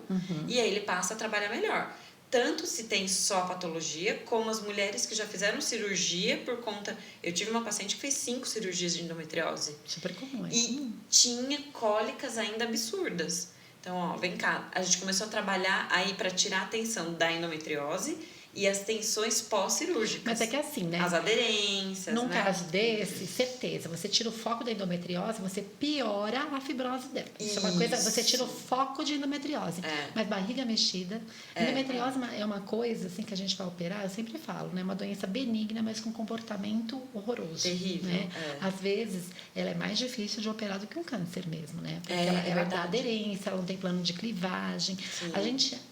e aí ele passa a trabalhar melhor. tanto se tem só patologia, como as mulheres que já fizeram cirurgia por conta... Eu tive uma paciente que fez 5 cirurgias de endometriose. Super comum, é. E tinha cólicas ainda absurdas. Então, ó, vem cá. A gente começou a trabalhar aí para tirar a tensão da endometriose e as tensões pós-cirúrgicas. Mas é que é assim, né? As aderências, Num né? caso desse, certeza, você tira o foco da endometriose, você piora a fibrose dela. Isso é uma coisa, você tira o foco de endometriose. Mas barriga mexida, endometriose é uma coisa assim que a gente vai operar, eu sempre falo, né? Uma doença benigna, mas com comportamento horroroso. Terrível. Né? Às vezes, ela é mais difícil de operar do que um câncer mesmo, né? Porque ela dá aderência, ela não tem plano de clivagem.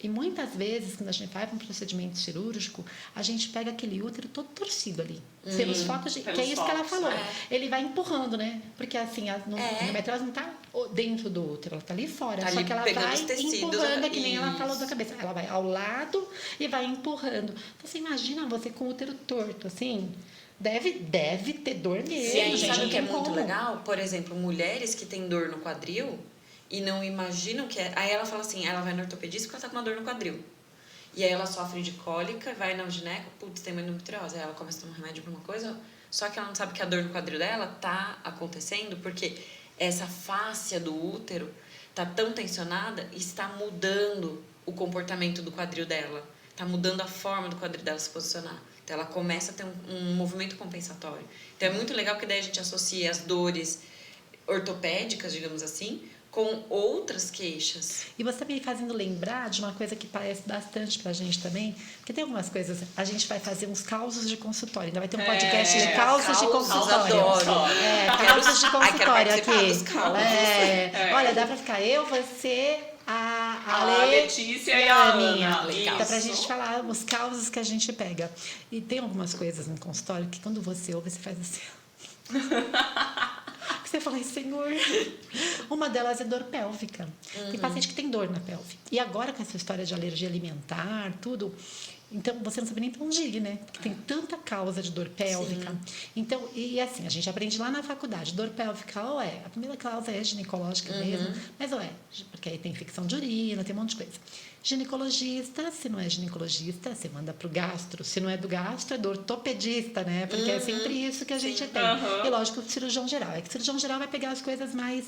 E muitas vezes, quando a gente vai para um procedimento cirúrgico, a gente pega aquele útero todo torcido ali. Pelos focos que é isso que ela falou. Ele vai empurrando, né? Porque assim, a endometriose não está dentro do útero, ela está ali fora. Tá só ali que ela pegando vai os tecidos, empurrando, que nem ela falou da cabeça. Ela vai ao lado e vai empurrando. Então, você imagina você com o útero torto, assim... Deve ter dor mesmo, Sim, gente. sabe Não o que é tem muito como. legal? Por exemplo, mulheres que têm dor no quadril e não imaginam que é... Aí ela fala assim, ela vai no ortopedista porque ela tá com uma dor no quadril. E aí ela sofre de cólica, vai na gineco, putz, tem uma endometriose. Aí ela começa a tomar remédio pra uma coisa, só que ela não sabe que a dor no quadril dela tá acontecendo porque essa fáscia do útero tá tão tensionada e está mudando o comportamento do quadril dela. Tá mudando a forma do quadril dela se posicionar. Então ela começa a ter um movimento compensatório. Então é muito legal que daí a gente associa as dores ortopédicas, digamos assim, com outras queixas. E você me fazendo lembrar de uma coisa que parece bastante pra gente também, porque tem algumas coisas, a gente vai fazer uns causos de consultório, ainda vai ter um podcast de causas de consultório. Adoro. Causas de consultório participar aqui. dos causos. Olha, dá pra ficar eu, você, a Letícia e a Ana. Dá pra gente falar os causos que a gente pega. E tem algumas coisas no consultório que quando você ouve, você faz assim... Você fala, Senhor. Uma delas é dor pélvica. Tem paciente que tem dor na pelve. E agora com essa história de alergia alimentar, tudo, então você não sabe nem pra onde ir, né? Porque tem tanta causa de dor pélvica. Então, e assim, a gente aprende lá na faculdade, dor pélvica ou a primeira causa é ginecológica mesmo, mas porque aí tem infecção de urina, tem um monte de coisa. Ginecologista, se não é ginecologista, você manda pro gastro. Se não é do gastro, é do ortopedista, né? Porque é sempre isso que a gente tem. E lógico, o cirurgião geral. É que o cirurgião geral vai pegar as coisas mais...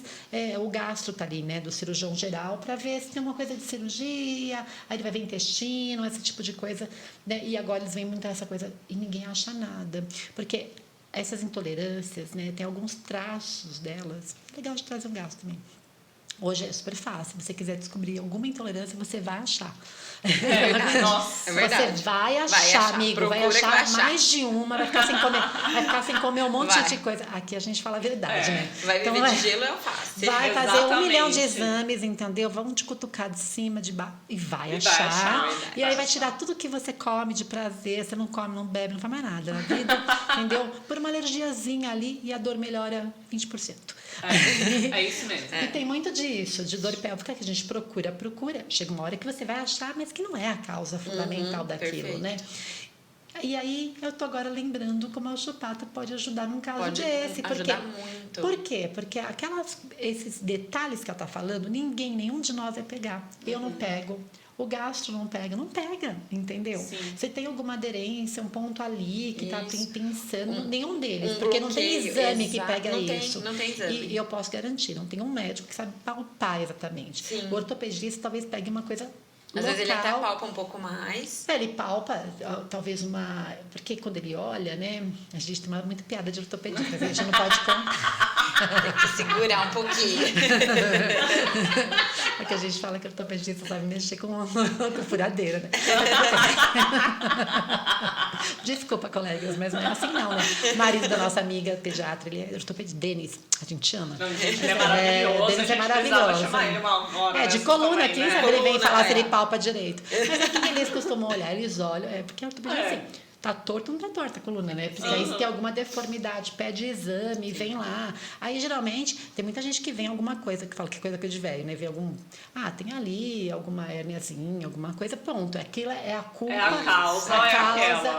o gastro tá ali, né? Do cirurgião geral, para ver se tem uma coisa de cirurgia. Aí ele vai ver intestino, esse tipo de coisa. Né? E agora eles vêm muito essa coisa e ninguém acha nada. Porque essas intolerâncias, né? Tem alguns traços delas. Legal de trazer um gastro também. Hoje é super fácil. Se você quiser descobrir alguma intolerância, você vai achar. Nossa, é verdade. Você vai achar, amigo. Vai achar mais de uma. Vai ficar sem comer um monte de coisa. Aqui a gente fala a verdade, né? Vai viver de gelo e alface. Vai fazer 1 milhão de exames, entendeu? Vão te cutucar de cima, de baixo. E vai achar. E aí vai tirar tudo que você come de prazer. Você não come, não bebe, não faz mais nada na vida. Entendeu? Por uma alergiazinha ali e a dor melhora 20%. É isso mesmo. E tem muito disso, de dor pélvica que a gente procura. Chega uma hora que você vai achar, mas que não é a causa fundamental daquilo, perfeito. né? E aí, eu tô agora lembrando como a osteopata pode ajudar num caso desse. Ajudar muito. Por quê? Porque esses detalhes que ela tá falando, nenhum de nós vai pegar. Eu não pego. O gastro não pega, entendeu? Sim. Você tem alguma aderência, um ponto ali que está pensando, nenhum deles, um porque não tem bloqueio, exame que exato. pega Não isso. tem exame. E eu posso garantir, não tem um médico que sabe palpar exatamente. Sim. O ortopedista talvez pegue uma coisa Às local. vezes ele até palpa um pouco mais. Ele palpa, talvez uma... Porque quando ele olha, né? A gente tem muita piada de ortopedista, a gente não pode contar. Tem que segurar um pouquinho. Porque a gente fala que o ortopedista sabe mexer com furadeira, né? Desculpa, colegas, mas não é assim não, né? O marido da nossa amiga pediatra, ele é ortopedista, Denis, a gente chama. Não, gente, ele é maravilhoso. Denis é maravilhoso. Chamar ele uma hora de dessas coluna, também, quem né? sabe ele vem falar se ele é. palpa direito. Mas aqui eles costumam olhar, eles olham, porque a ortopedista assim... Tá torto, não tá torta a coluna, né? Porque aí se tem alguma deformidade, pede exame, vem lá. Aí, geralmente, tem muita gente que vem alguma coisa, que fala que é coisa de velho, né? Vê algum... tem ali alguma herniazinha, alguma coisa, pronto. Aquilo é a culpa. É a causa,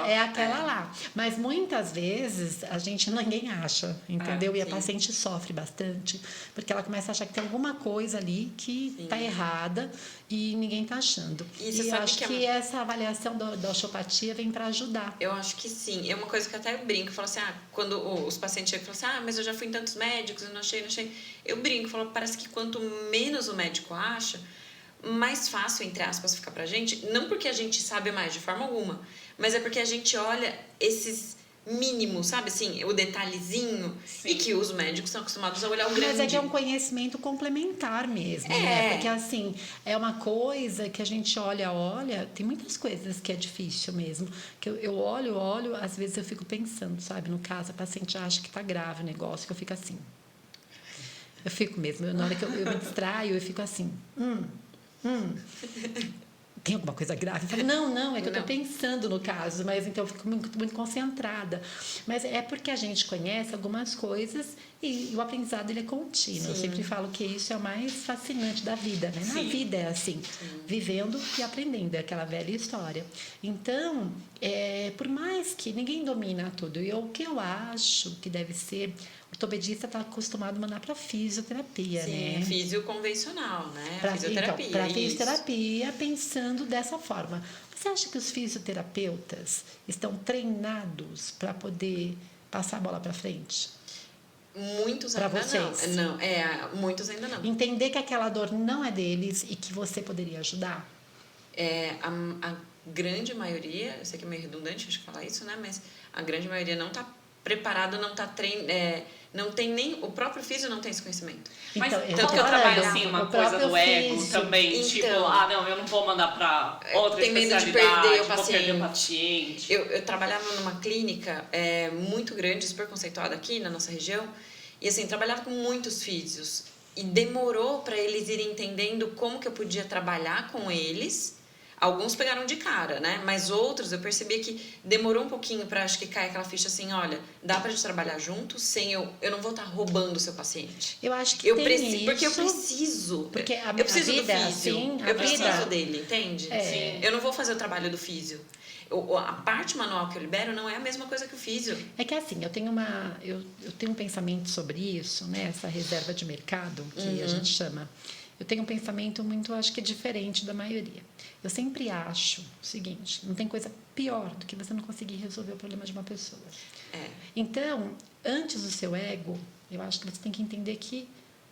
é aquela lá. Mas, muitas vezes, ninguém acha, entendeu? E a paciente sofre bastante, porque ela começa a achar que tem alguma coisa ali que tá errada e ninguém está achando. E você eu sabe acho que essa avaliação da osteopatia vem para ajudar. Eu acho que sim. É uma coisa que até eu brinco. Eu falo assim, quando os pacientes chegam e falam assim, mas eu já fui em tantos médicos, eu não achei. Eu brinco, falo, parece que quanto menos o médico acha, mais fácil, entre aspas, fica pra gente. Não porque a gente sabe mais, de forma alguma, mas é porque a gente olha esses mínimos, sabe assim, o detalhezinho. Sim. E que os médicos estão acostumados a olhar o grande. Mas é que é um conhecimento complementar mesmo, né? Porque assim, é uma coisa que a gente olha, tem muitas coisas que é difícil mesmo. Que eu olho, às vezes eu fico pensando, sabe? No caso, a paciente acha que tá grave o negócio, que eu fico assim. Eu fico mesmo, na hora que eu me distraio, eu fico assim, tem alguma coisa grave? Eu falo, não, é que eu estou pensando no caso, mas então eu fico muito concentrada. Mas é porque a gente conhece algumas coisas e o aprendizado ele é contínuo. Sim. Eu sempre falo que isso é o mais fascinante da vida, né? Na vida é assim, vivendo e aprendendo, é aquela velha história. Então, por mais que ninguém domina tudo, o que eu acho que deve ser, o ortopedista está acostumado a mandar para fisioterapia, né? Sim, fisio convencional, né? Fisioterapia. Para fisioterapia, pensando dessa forma. Você acha que os fisioterapeutas estão treinados para poder passar a bola para frente? Muitos pra ainda vocês? Não. Muitos ainda não. Entender que aquela dor não é deles e que você poderia ajudar? A grande maioria, eu sei que é meio redundante acho que falar isso, né? Mas a grande maioria não está preparado, não está não tem nem o próprio físio não tem esse conhecimento. Mas então, qual que eu trabalho assim uma coisa do ego físio. também, tipo, não, eu não vou mandar para outra tem medo de especialidade, perder o vou paciente. perder o paciente. Eu trabalhava numa clínica muito grande, super conceituada aqui na nossa região, e assim, trabalhava com muitos físios. E demorou para eles irem entendendo como que eu podia trabalhar com eles. Alguns pegaram de cara, né? Mas outros eu percebi que demorou um pouquinho para acho que cair aquela ficha assim, olha, dá pra gente trabalhar junto sem eu não vou estar roubando o seu paciente. Eu acho que tem porque eu isso, preciso. Porque eu preciso vida, do físio. assim, eu preciso dele, entende? Sim. Eu não vou fazer o trabalho do físio. A parte manual que eu libero não é a mesma coisa que o físio. É que assim, eu tenho um pensamento sobre isso, né? Essa reserva de mercado que a gente chama. Eu tenho um pensamento muito, acho que diferente da maioria. Eu sempre acho o seguinte, não tem coisa pior do que você não conseguir resolver o problema de uma pessoa. Então, antes do seu ego, eu acho que você tem que entender que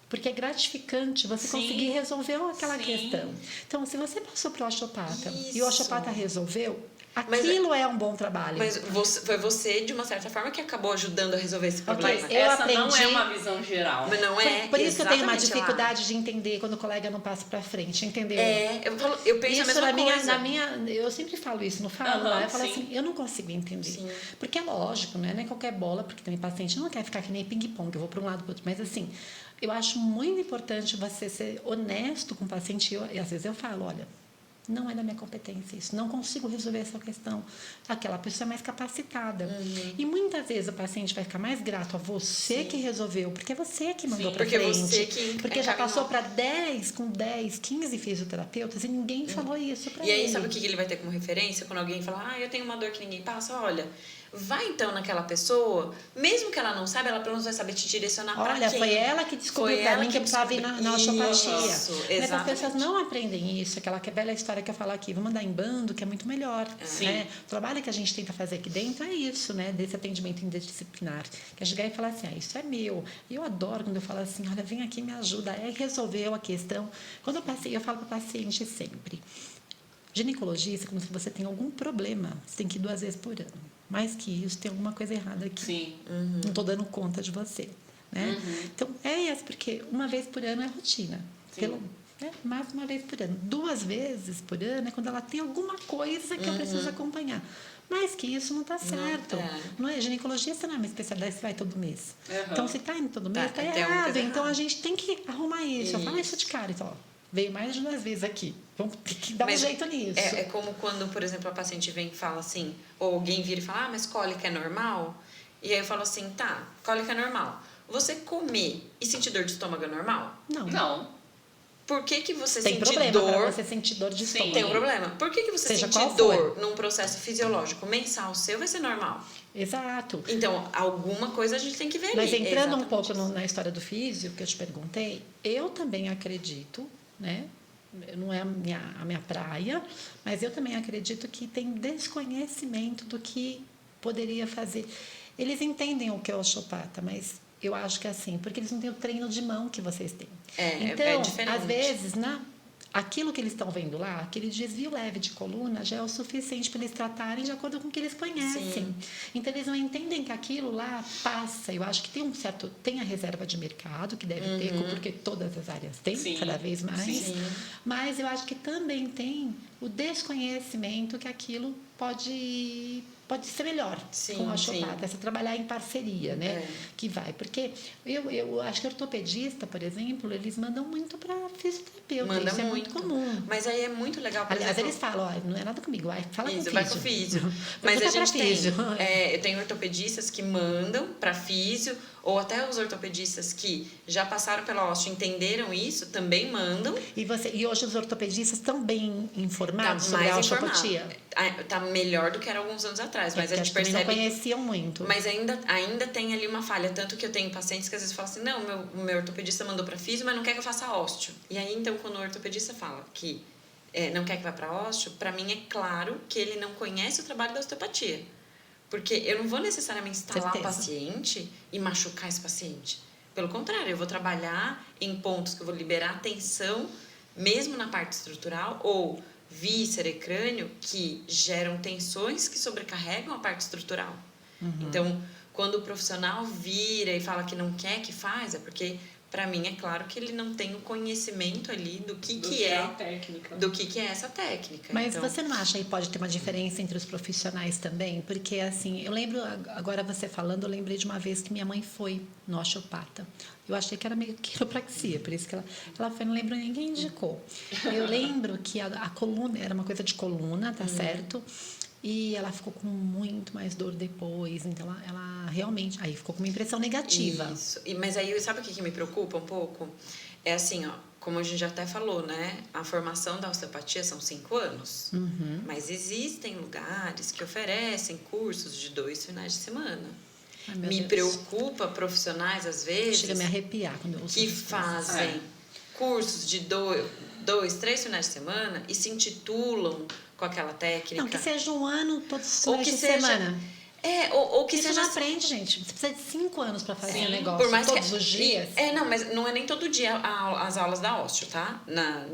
porque é gratificante você conseguir resolver aquela questão. Então, se você passou para o osteopata e o osteopata resolveu, aquilo é um bom trabalho. Mas foi você, de uma certa forma, que acabou ajudando a resolver esse problema. Mas essa não é uma visão geral. Mas não é. Por isso que eu tenho uma dificuldade de entender quando o colega não passa para frente, entendeu? Eu penso isso a mesma coisa. Eu sempre falo isso, não falo? Eu falo assim, eu não consigo entender. Sim. Porque é lógico, não é qualquer bola, porque tem paciente não quer ficar que nem ping-pong, eu vou para um lado para o outro. Mas assim, eu acho muito importante você ser honesto com o paciente. E às vezes eu falo, olha, não é da minha competência isso, não consigo resolver essa questão. Aquela pessoa é mais capacitada. E muitas vezes o paciente vai ficar mais grato a você que resolveu, porque é você que mandou para frente. Você que porque já passou para 10, 15 fisioterapeutas e ninguém falou isso para ele. E aí, sabe o que ele vai ter como referência? Quando alguém fala, eu tenho uma dor que ninguém passa, olha, vai então naquela pessoa, mesmo que ela não saiba, ela pelo menos vai saber te direcionar para quem. Olha, foi ela que descobriu para mim que eu precisava ir na osteopatia. Mas as pessoas não aprendem isso, aquela velha história que eu falo aqui, vamos andar em bando, que é muito melhor. Né? O trabalho que a gente tenta fazer aqui dentro é isso, né? Desse atendimento interdisciplinar. Que é chegar e falar assim, isso é meu. E eu adoro quando eu falo assim, olha, vem aqui, me ajuda. Aí resolveu a questão. Quando eu falo para o paciente sempre, ginecologista, como se você tem algum problema, você tem que ir 2 vezes por ano. Mais que isso, tem alguma coisa errada aqui. Sim. Não estou dando conta de você. Né? Então, porque 1 vez por ano é rotina. Mais 1 vez por ano. 2 vezes por ano é quando ela tem alguma coisa que eu preciso acompanhar. Mais que isso não está certo. Não é ginecologista, não é uma especialidade, você vai todo mês. Então, se está indo todo mês, está errado. Então, a gente tem que arrumar isso. Eu falo isso de cara. Então, veio mais de 2 vezes aqui. Vamos ter que dar um jeito nisso. É como quando, por exemplo, a paciente vem e fala assim, ou alguém vira e fala, mas cólica é normal? E aí eu falo assim, tá, cólica é normal. Você comer e sentir dor de estômago é normal? Não. Por que você tem sente problema dor? Você sentir dor de estômago. Tem um problema. Por que você sentir dor num processo fisiológico mensal seu vai ser normal? Exato. Então, alguma coisa a gente tem que ver ali. Mas entrando um pouco na história do físio, que eu te perguntei, eu também acredito, né, não é a minha praia, mas eu também acredito que tem desconhecimento do que poderia fazer. Eles entendem o que é osteopata, mas eu acho que é assim, porque eles não têm o treino de mão que vocês têm. Então, é diferente. às vezes, aquilo que eles estão vendo lá, aquele desvio leve de coluna, já é o suficiente para eles tratarem de acordo com o que eles conhecem. Sim. Então, eles não entendem que aquilo lá passa. Eu acho que tem a reserva de mercado, que deve ter, porque todas as áreas têm, Sim. cada vez mais. Sim. Mas eu acho que também tem o desconhecimento que aquilo pode ser melhor Sim, com a osteopata, sim. é você trabalhar em parceria, né? É. Que vai. Porque eu acho que ortopedista, por exemplo, eles mandam muito para fisioterapeuta. Manda Isso é muito comum. Mas aí é muito legal, por Aliás, exemplo... eles falam, ó, não é nada comigo, fala Isso, com vai com o físio. Mas a gente tem, eu tenho ortopedistas que mandam para físio, ou até os ortopedistas que já passaram pela osteo, entenderam isso, também mandam. E hoje os ortopedistas estão bem informados Tá sobre mais a osteopatia? Tá melhor do que era alguns anos atrás, mas a gente também percebe... não conheciam muito. Mas ainda tem ali uma falha, tanto que eu tenho pacientes que às vezes falam assim, não, o meu ortopedista mandou para físio, mas não quer que eu faça osteo. E aí, então, quando o ortopedista fala que não quer que vá para osteo, para mim é claro que ele não conhece o trabalho da osteopatia. Porque eu não vou necessariamente instalar o paciente e machucar esse paciente. Pelo contrário, eu vou trabalhar em pontos que eu vou liberar tensão, mesmo na parte estrutural, ou víscera e crânio, que geram tensões que sobrecarregam a parte estrutural. Então, quando o profissional vira e fala que não quer que faz, é porque, para mim, é claro que ele não tem o conhecimento ali do que é a técnica. Do que é essa técnica. Mas então... você não acha que pode ter uma diferença entre os profissionais também? Porque, assim, eu lembro, agora você falando, eu lembrei de uma vez que minha mãe foi no osteopata. Eu achei que era meio quiropraxia, por isso que ela foi, não lembro, ninguém indicou. Eu lembro que a coluna, era uma coisa de coluna, tá certo? E ela ficou com muito mais dor depois, então ela realmente, aí ficou com uma impressão negativa. Isso, mas aí sabe o que me preocupa um pouco? É assim, ó, como a gente já até falou, né? A formação da osteopatia são 5 anos, mas existem lugares que oferecem cursos de 2 finais de semana. Ai, meu Me Deus. preocupa profissionais, às vezes, Chega a me arrepiar quando eu ouço que essas coisas. fazem cursos de 2, 3 finais de semana e se intitulam com aquela técnica. Não, que seja um ano, todos os Ou finais que de seja- semana. ou que Isso seja... não aprende, gente. Você precisa de 5 anos para fazer Sim, um negócio, Por mais todos que, os dias. Não, mas não é nem todo dia as aulas da osteo, tá?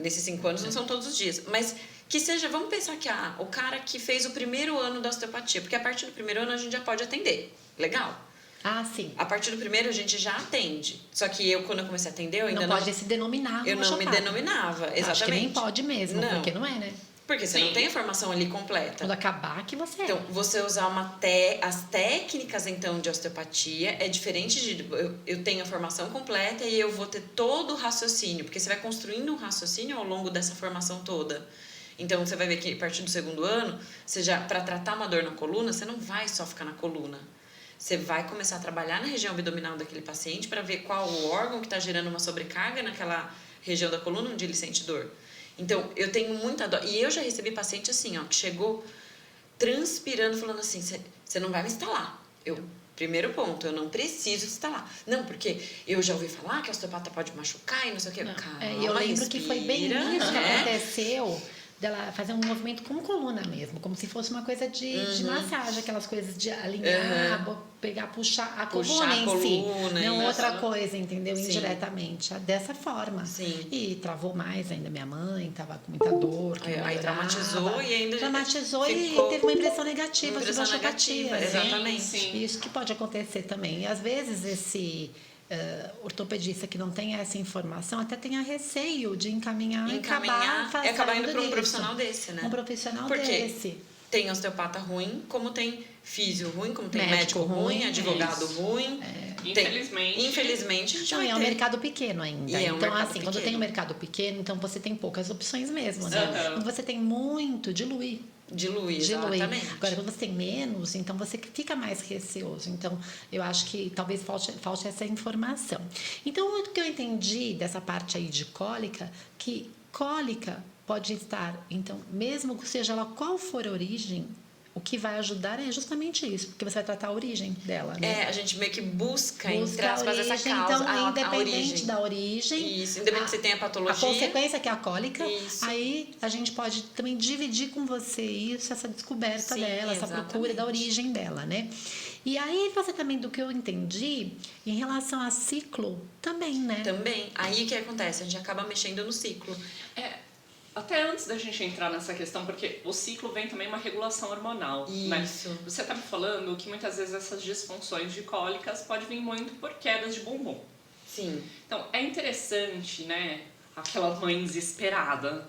Nesses 5 anos não são todos os dias. Mas que seja, vamos pensar que o cara que fez o primeiro ano da osteopatia, porque a partir do primeiro ano a gente já pode atender. Legal. Ah, sim. A partir do primeiro a gente já atende. Só que quando eu comecei a atender, eu ainda Não pode se denominar eu não me osteopata. denominava, exatamente. Acho que nem pode mesmo, Não. porque não é, né? Porque você Sim. não tem a formação ali completa. Quando acabar que você Então, você usar as técnicas, então, de osteopatia é diferente de... Eu tenho a formação completa e eu vou ter todo o raciocínio, porque você vai construindo um raciocínio ao longo dessa formação toda. Então, você vai ver que a partir do 2º ano, para tratar uma dor na coluna, você não vai só ficar na coluna. Você vai começar a trabalhar na região abdominal daquele paciente para ver qual o órgão que está gerando uma sobrecarga naquela região da coluna onde ele sente dor. Então, eu tenho muita dor. E eu já recebi paciente assim, ó, que chegou transpirando, falando assim, você não vai me instalar. Primeiro ponto, eu não preciso instalar. Não, porque eu já ouvi falar que a osteopata pode machucar e não sei o quê. Calma, eu lembro que foi bem respira, isso que né? aconteceu, dela fazer um movimento com coluna mesmo, como se fosse uma coisa de massagem, aquelas coisas de alinhar, pegar, puxar a coluna em si. Não isso. outra coisa, entendeu? Sim. Indiretamente. Dessa forma. Sim. E travou mais ainda minha mãe, estava com muita dor. Que não Aí melhorava. traumatizou e ainda Traumatizou e ficou teve uma impressão negativa uma sobre a impressão osteopatia. negativa, né? exatamente. Sim. Isso que pode acontecer também. E às vezes esse ortopedista que não tem essa informação até tenha receio de encaminhar e acabar indo para um disso. profissional desse, né? Um profissional Porque desse. tem osteopata ruim, como tem físio ruim, como tem Médico médico ruim, ruim, advogado isso. ruim. Infelizmente, a gente Não, vai é um ter. mercado pequeno ainda. E é um então, mercado assim, quando pequeno. tem um mercado pequeno, então você tem poucas opções mesmo, né? Uhum. Quando você tem muito, dilui. Dilui, exatamente. Agora, quando você tem menos, então você fica mais receoso. Então, eu acho que talvez falte essa informação. Então, o que eu entendi dessa parte aí de cólica, que cólica pode estar, então, mesmo que seja lá qual for a origem, o que vai ajudar é justamente isso, porque você vai tratar a origem dela, né? A gente meio que busca entre a aspas, origem, essa causa, então, a independente origem. da origem, Isso, independente se tem a patologia. a consequência que é a cólica, Isso. aí a gente pode também dividir com você isso, essa descoberta Sim, dela, essa procura da origem dela, né? E aí você também, do que eu entendi, em relação a ciclo, também, né? Também. Aí o que acontece? A gente acaba mexendo no ciclo. Até antes da gente entrar nessa questão, porque o ciclo vem também uma regulação hormonal, né? Isso. Você tá me falando que muitas vezes essas disfunções de cólicas podem vir muito por quedas de bumbum. Sim. Então, é interessante, né? Aquela mãe desesperada.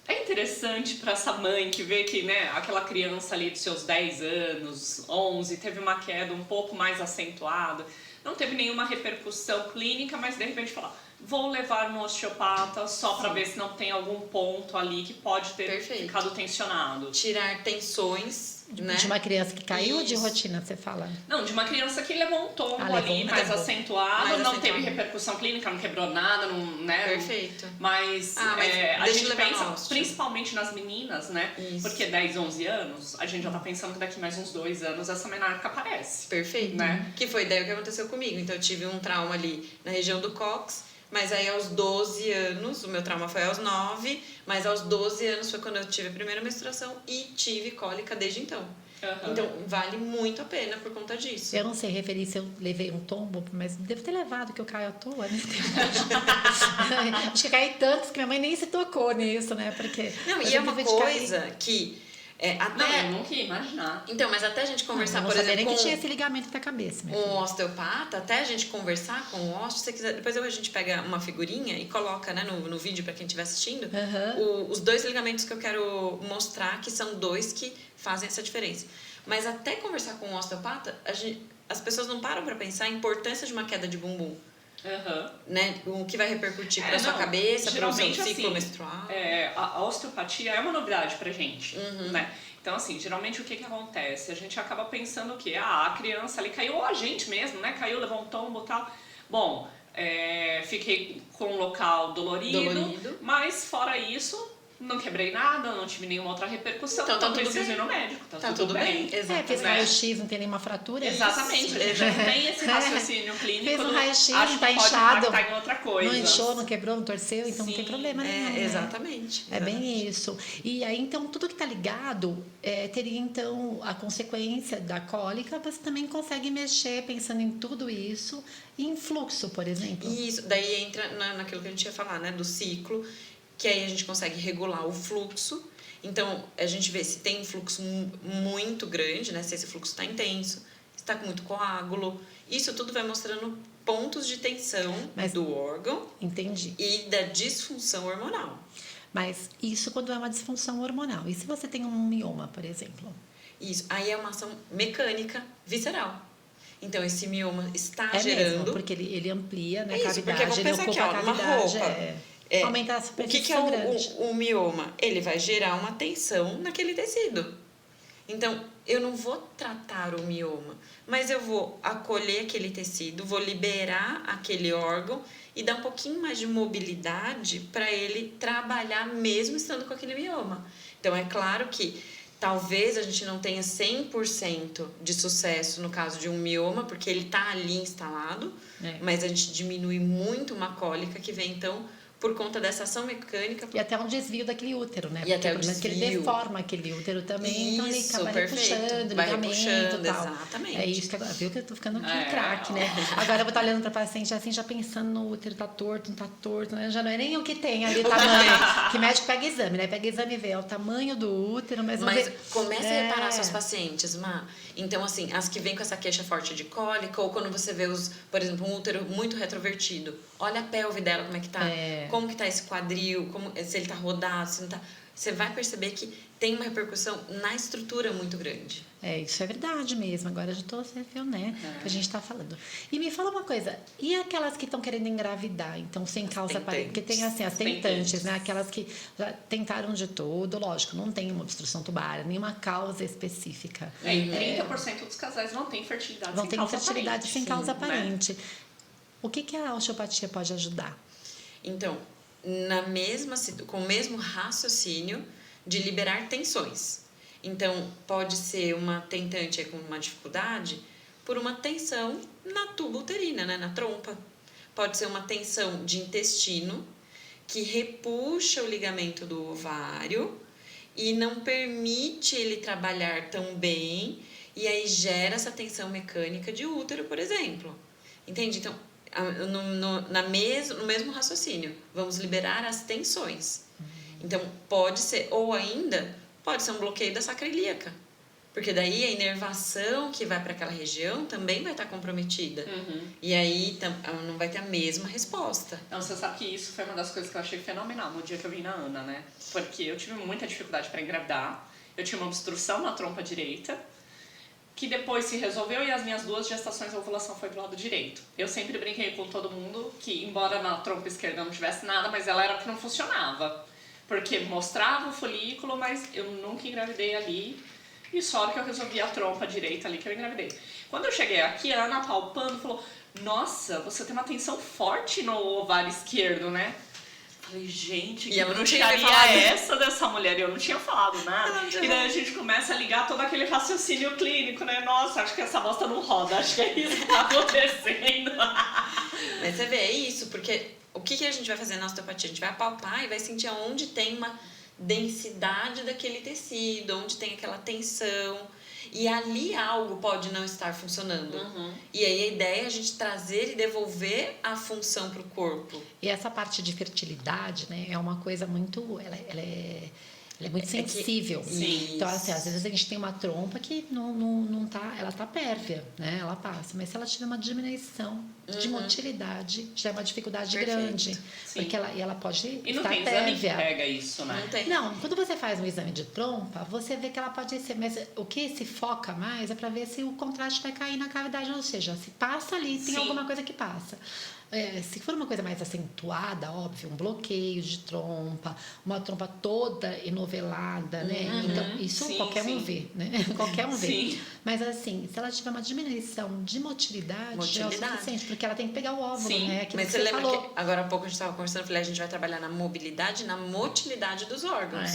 É interessante para essa mãe que vê que, né, aquela criança ali de seus 10 anos, 11, teve uma queda um pouco mais acentuada, não teve nenhuma repercussão clínica, mas de repente fala, vou levar no osteopata só para ver se não tem algum ponto ali que pode ter ficado tensionado. Tirar tensões, né? De uma criança que caiu de rotina, você fala? Não, de uma criança que levou um tombo ali, mais acentuado, não teve repercussão clínica, não quebrou nada, não, né? Perfeito. Mas a gente pensa, principalmente nas meninas, né? Isso. Porque 10, 11 anos, a gente já tá pensando que daqui mais uns 2 anos essa menarca aparece. Perfeito. Né? Que foi daí o que aconteceu comigo. Então eu tive um trauma ali na região do cóccix, mas aí aos 12 anos, o meu trauma foi aos 9, mas aos 12 anos foi quando eu tive a primeira menstruação e tive cólica desde então. Uhum. Então, vale muito a pena por conta disso. Eu não sei referir se eu levei um tombo, mas devo ter levado, que eu caio à toa, né? Acho que eu caí tantos que minha mãe nem se tocou nisso, né? Porque não, e é uma coisa que... até... Não, eu nunca ia imaginar. Então, mas até a gente conversar, por exemplo, nem que tinha esse ligamento da cabeça. Um osteopata, até a gente conversar com o osteo, se você quiser, depois a gente pega uma figurinha e coloca, né, no vídeo para quem estiver assistindo, os 2 ligamentos que eu quero mostrar, que são 2 que fazem essa diferença. Mas até conversar com um osteopata, as pessoas não param para pensar a importância de uma queda de bumbum. Né? O que vai repercutir para sua cabeça, para o seu ciclo menstrual. A osteopatia é uma novidade pra gente, né? Então, assim, geralmente o que acontece? A gente acaba pensando que a criança ali caiu, ou a gente mesmo, né? Caiu, levou um tombo e tal. Bom, fiquei com um local dolorido, mas fora isso... Não quebrei nada, não tive nenhuma outra repercussão, então não preciso ir no médico, tá tudo bem. Exatamente. Fez raio-x, não tem nenhuma fratura. Exatamente, a gente não tem esse raciocínio clínico. Fez um raio-x, não tá inchado, pode em outra coisa. Não inchou, não quebrou, não torceu, então não tem problema nenhum. Exatamente. É bem isso. E aí, então, tudo que tá ligado teria, então, a consequência da cólica, você também consegue mexer pensando em tudo isso, e em fluxo, por exemplo. Isso, daí entra naquilo que a gente ia falar, né, do ciclo, que aí a gente consegue regular o fluxo. Então, a gente vê se tem um fluxo muito grande, né? Se esse fluxo está intenso, se está com muito coágulo. Isso tudo vai mostrando pontos de tensão do órgão. Entendi. E da disfunção hormonal. Mas isso quando é uma disfunção hormonal. E se você tem um mioma, por exemplo? Isso. Aí é uma ação mecânica visceral. Então, esse mioma está gerando... Mesmo, porque ele amplia, né, a cavidade, porque vamos pensar aqui, ó, uma roupa... aumentar a superfície. O que é o mioma? Ele vai gerar uma tensão naquele tecido. Então, eu não vou tratar o mioma, mas eu vou acolher aquele tecido, vou liberar aquele órgão e dar um pouquinho mais de mobilidade para ele trabalhar mesmo estando com aquele mioma. Então, é claro que talvez a gente não tenha 100% de sucesso no caso de um mioma, porque ele está ali instalado, mas a gente diminui muito uma cólica que vem, então, por conta dessa ação mecânica. E até um desvio daquele útero, né? E até o desvio. Porque ele deforma aquele útero também, então ele acaba repuxando, ligamento e tal. Exatamente. É isso que agora, viu que eu tô ficando aqui craque, né? Agora eu vou estar olhando pra paciente assim, já pensando no útero, tá torto, não tá torto, né? Já não é nem o que tem ali, o tamanho. Que médico pega exame, né? Pega exame e vê o tamanho do útero, mas comece a reparar seus pacientes, Má. Então, assim, as que vêm com essa queixa forte de cólica, ou quando você vê, por exemplo, um útero muito retrovertido, olha a pelve dela, como é que tá. Como que tá esse quadril, se ele tá rodado, se não tá... Você vai perceber que tem uma repercussão na estrutura muito grande. Isso é verdade mesmo. Agora já você viu, né? Que a gente tá falando. E me fala uma coisa, e aquelas que estão querendo engravidar, então sem causa aparente? Porque tem assim, as tentantes, né? Aquelas que já tentaram de tudo, lógico, não tem uma obstrução tubular, nenhuma causa específica. E 30% dos casais não tem fertilidade sem causa aparente. O que a osteopatia pode ajudar? Então, com o mesmo raciocínio de liberar tensões. Então, pode ser uma tentante com uma dificuldade por uma tensão na tuba uterina, né? Na trompa. Pode ser uma tensão de intestino que repuxa o ligamento do ovário e não permite ele trabalhar tão bem, e aí gera essa tensão mecânica de útero, por exemplo. Entende? Então, no mesmo raciocínio, vamos liberar as tensões. Então, pode ser, ou ainda, pode ser um bloqueio da sacra ilíaca. Porque daí a inervação que vai para aquela região também vai estar comprometida. E aí não vai ter a mesma resposta. Não, você sabe que isso foi uma das coisas que eu achei fenomenal no dia que eu vim na Ana, né? Porque eu tive muita dificuldade para engravidar. Eu tinha uma obstrução na trompa direita, que depois se resolveu, e as minhas 2 gestações a ovulação foi do lado direito. Eu sempre brinquei com todo mundo que, embora na trompa esquerda não tivesse nada, mas ela era que não funcionava. Porque mostrava o folículo, mas eu nunca engravidei ali. E só a hora que eu resolvi a trompa direita ali que eu engravidei. Quando eu cheguei aqui, a Ana palpando falou: nossa, você tem uma tensão forte no ovário esquerdo, né? Falei, gente, que bruxaria é essa dessa mulher? E eu não tinha falado nada. E daí a gente começa a ligar todo aquele raciocínio clínico, né? Nossa, acho que essa bosta não roda, acho que é isso que tá acontecendo. Mas você vê, é isso, porque o que a gente vai fazer na osteopatia? A gente vai apalpar e vai sentir onde tem uma densidade daquele tecido, onde tem aquela tensão, e ali algo pode não estar funcionando. E aí a ideia é a gente trazer e devolver a função para o corpo. E essa parte de fertilidade, né, é uma coisa muito, ela é muito sensível. Sim. Então, assim, às vezes a gente tem uma trompa que não tá, ela tá pérvia, né? Ela passa, mas se ela tiver uma diminuição de motilidade, já é uma dificuldade grande. Sim. Porque ela pode e não estar tem pérvia. exame que pega isso, né? Não tem. Não, quando você faz um exame de trompa, você vê que ela pode ser, mas o que se foca mais é para ver se o contraste vai cair na cavidade, ou seja, se passa ali, tem alguma coisa que passa. Se for uma coisa mais acentuada, óbvio, um bloqueio de trompa, uma trompa toda enovelada, né? Então, isso qualquer um vê, né? Qualquer um vê. Mas assim, se ela tiver uma diminuição de motilidade, já é o suficiente, porque ela tem que pegar o óvulo, né? Mas você lembra que agora há pouco a gente estava conversando, eu falei, a gente vai trabalhar na mobilidade e na motilidade dos órgãos.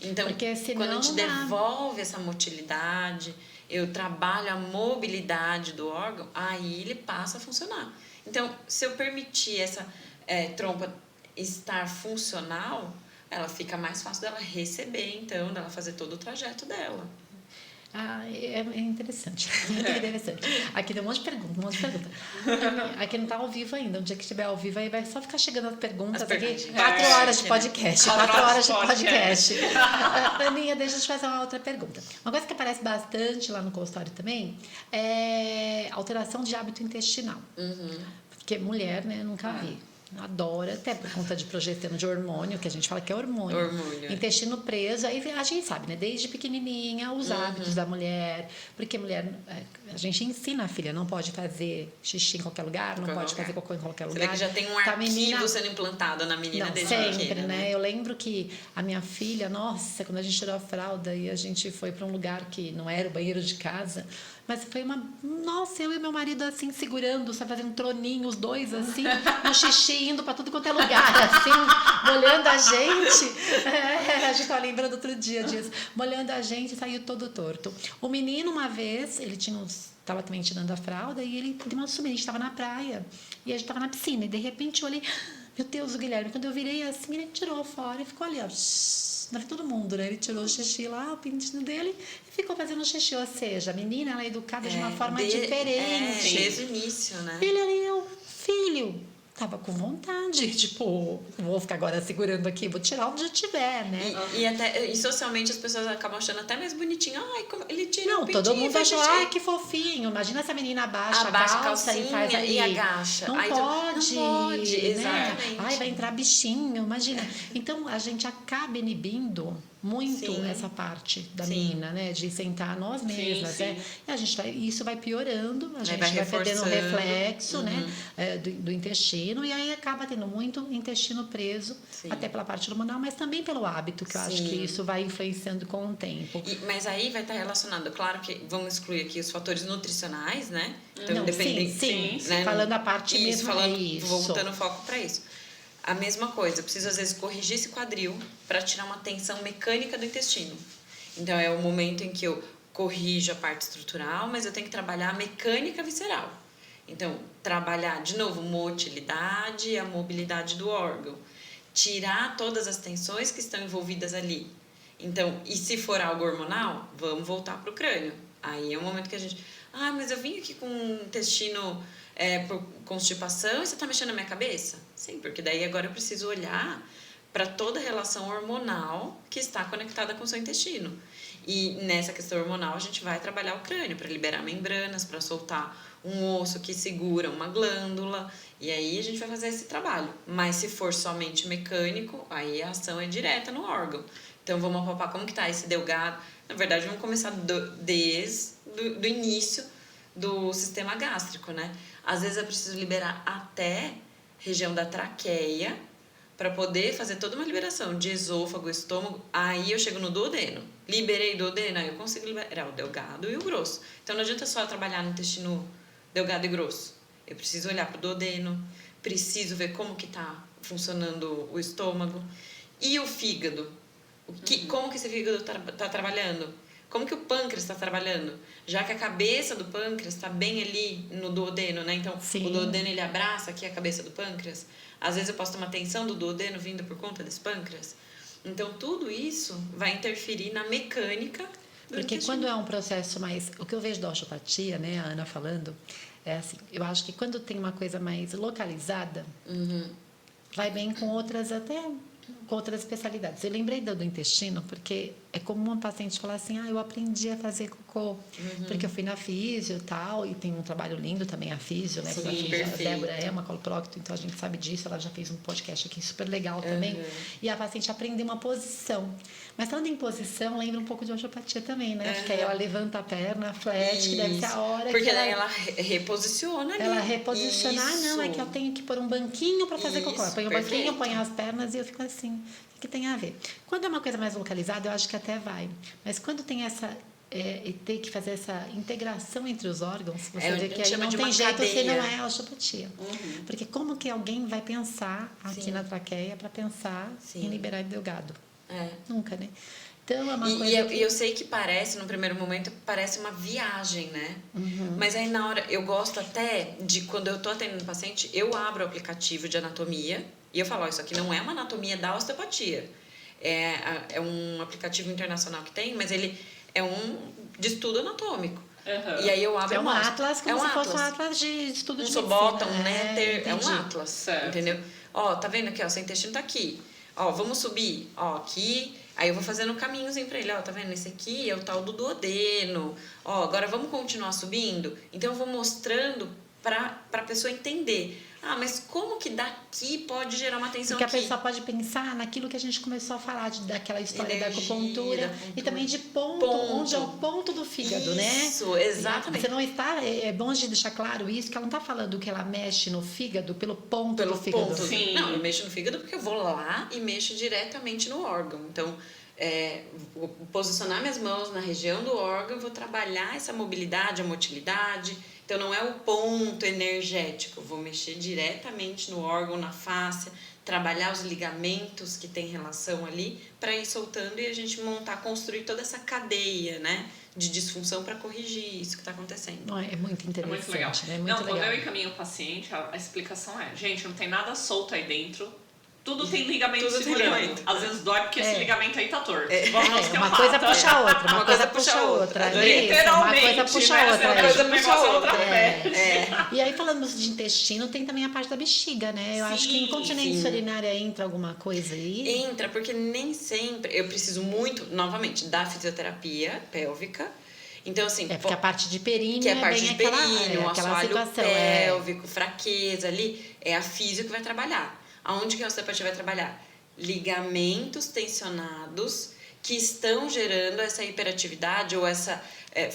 Então, porque senão, quando a gente devolve essa motilidade, eu trabalho a mobilidade do órgão, aí ele passa a funcionar. Então, se eu permitir essa trompa estar funcional, ela fica mais fácil dela receber, então, dela fazer todo o trajeto dela. É interessante. Muito interessante. Aqui tem um monte de pergunta, Aqui não tá ao vivo ainda. Um dia que estiver ao vivo, aí vai só ficar chegando as perguntas. Aqui, 4 horas de podcast. 4 horas de podcast. Aninha, deixa eu te fazer uma outra pergunta. Uma coisa que aparece bastante lá no consultório também é alteração de hábito intestinal. Porque mulher, né, nunca vi. Adora, até por conta de progesterona, de hormônio, que a gente fala que é hormônio. Intestino preso, aí a gente sabe, né? Desde pequenininha, os hábitos da mulher. Porque mulher, a gente ensina a filha, não pode fazer xixi em qualquer lugar, não pode fazer cocô em qualquer lugar. Você vê que já tem um arquivo sendo implantado na menina desde pequena, né? Eu lembro que a minha filha, nossa, quando a gente tirou a fralda e a gente foi para um lugar que não era o banheiro de casa, mas foi nossa, eu e meu marido assim, segurando, sabe, fazendo um troninho, os dois assim, no xixi, indo pra tudo quanto é lugar, assim, molhando a gente. A gente tava lembrando outro dia disso. Molhando a gente, saiu todo torto. O menino, uma vez, ele tava também tirando a fralda e ele deu uma sumida, a gente tava na praia e a gente tava na piscina e de repente eu olhei, meu Deus, o Guilherme, quando eu virei assim, ele tirou fora e ficou ali, ó, na frente de todo mundo, né? Ele tirou o xixi lá, o pintinho dele, e ficou fazendo xixi. Ou seja, a menina, ela é educada de uma forma diferente. Desde o início, né? Ele ali, filho, tava com vontade, tipo, vou ficar agora segurando aqui, vou tirar onde eu tiver, né? E socialmente as pessoas acabam achando até mais bonitinho. Ai, como ele tira o pintinho. Todo mundo achou, ai, que fofinho. Imagina essa menina abaixa a calça e faz ali. E agacha. Não pode. Não pode, né? exatamente. Ai, vai entrar bichinho, imagina. Então, a gente acaba inibindo muito essa parte da menina, né? De sentar nós mesmas, né? E a gente isso vai piorando, a gente vai perdendo o reflexo, né? Do intestino, e aí acaba tendo muito intestino preso, até pela parte hormonal, mas também pelo hábito, que eu acho que isso vai influenciando com o tempo. Mas aí vai estar relacionado, claro que vamos excluir aqui os fatores nutricionais, né? Então, Não, sim, né? Falando a parte mesmo, voltando o foco para isso. A mesma coisa, eu preciso às vezes corrigir esse quadril para tirar uma tensão mecânica do intestino. Então, é o momento em que eu corrijo a parte estrutural, mas eu tenho que trabalhar a mecânica visceral. Então, trabalhar, de novo, motilidade e a mobilidade do órgão. Tirar todas as tensões que estão envolvidas ali. Então, e se for algo hormonal, vamos voltar para o crânio. Aí é o momento que a gente... mas eu vim aqui com o intestino por constipação e você está mexendo na minha cabeça? Sim, porque daí agora eu preciso olhar para toda a relação hormonal que está conectada com o seu intestino. E nessa questão hormonal a gente vai trabalhar o crânio para liberar membranas, para soltar um osso que segura uma glândula, e aí a gente vai fazer esse trabalho. Mas se for somente mecânico, aí a ação é direta no órgão. Então vamos apalpar como que está esse delgado. Na verdade, vamos começar desde do início do sistema gástrico, né? Às vezes eu preciso liberar até região da traqueia para poder fazer toda uma liberação de esôfago, estômago. Aí eu chego no duodeno. Liberei o duodeno, aí eu consigo liberar o delgado e o grosso. Então não adianta só trabalhar no intestino delgado e grosso. Eu preciso olhar para o duodeno, preciso ver como que está funcionando o estômago. E o fígado? Como que esse fígado está trabalhando? Como que o pâncreas está trabalhando? Já que a cabeça do pâncreas está bem ali no duodeno, né? Então, Sim. O duodeno, ele abraça aqui a cabeça do pâncreas. Às vezes eu posso ter uma tensão do duodeno vindo por conta desse pâncreas. Então, tudo isso vai interferir na mecânica do Porque intestino. quando é um processo mais... O que eu vejo da osteopatia, né, a Ana falando, é assim, eu acho que quando tem uma coisa mais localizada, vai bem com outras com outras especialidades. Eu lembrei do intestino porque é como uma paciente falar assim, eu aprendi a fazer cocô, porque eu fui na físio e tal, e tem um trabalho lindo também a físio, né? Sim, Pela físio, a perfeito. Débora é uma coloprocto, então a gente sabe disso, ela já fez um podcast aqui super legal também, e a paciente aprende uma posição. Mas falando em posição, lembra um pouco de osteopatia também, né? Porque aí ela levanta a perna, flat, que deve ser a hora porque que daí ela reposiciona ali. ela reposiciona, não, é que eu tenho que pôr um banquinho para fazer cocô. Eu ponho o banquinho, eu ponho as pernas e eu fico assim. O que tem a ver? Quando é uma coisa mais localizada, eu acho que até vai. Mas quando tem essa... e ter que fazer essa integração entre os órgãos, você vê que aí não tem jeito se não é a osteopatia. Porque como que alguém vai pensar aqui na traqueia para pensar em liberar o delgado? Nunca, né? Então, é uma coisa e eu sei que parece, no primeiro momento, parece uma viagem, né? Mas aí na hora, eu gosto até de, quando eu tô atendendo o paciente, eu abro o aplicativo de anatomia e eu falo, isso aqui não é uma anatomia da osteopatia. É um aplicativo internacional que tem, mas ele é de estudo anatômico. E aí eu abro um atlas, como se fosse um atlas de estudo de medicina. Bota, um néter, é um entendi. atlas, Certo. entendeu? Tá vendo aqui, seu intestino tá aqui. Vamos subir, aqui. Aí eu vou fazendo um caminhozinho pra ele, tá vendo? Esse aqui é o tal do duodeno. Agora vamos continuar subindo? Então eu vou mostrando pra pessoa entender. Mas como que daqui pode gerar uma tensão Porque aqui? a pessoa pode pensar naquilo que a gente começou a falar, daquela história da Energia, acupuntura, e também de ponto, onde é o ponto do fígado, né? Isso, exatamente. Você não está, é bom de deixar claro isso, que ela não está falando que ela mexe no fígado pelo ponto do fígado. Sim. Não, eu mexo no fígado porque eu vou lá e mexo diretamente no órgão. Então, vou posicionar minhas mãos na região do órgão, vou trabalhar essa mobilidade, a motilidade. Então, não é o ponto energético, eu vou mexer diretamente no órgão, na face, trabalhar os ligamentos que tem relação ali, para ir soltando e a gente construir toda essa cadeia, né, de disfunção para corrigir isso que está acontecendo. É muito interessante. É muito legal. Né? Muito legal. Quando eu encaminho o paciente, a explicação gente, não tem nada solto aí dentro. Tudo tem ligamento Tudo tem segurando. ligamento. Às vezes dói porque esse ligamento aí tá torto. Uma coisa puxa a outra, uma coisa puxa a outra. Literalmente, uma coisa puxa a né? outra. Uma coisa puxa a outra. E aí, falando de intestino, tem também a parte da bexiga, né? Eu acho que incontinência urinária entra alguma coisa aí. Entra, porque nem sempre... Eu preciso muito, novamente, da fisioterapia pélvica. Então, assim... Porque a parte de períneo que é a parte bem de períneo, aquela assoalho situação. pélvico, fraqueza ali, é a físio que vai trabalhar. Aonde que a osteopatia vai trabalhar? Ligamentos tensionados que estão gerando essa hiperatividade ou essa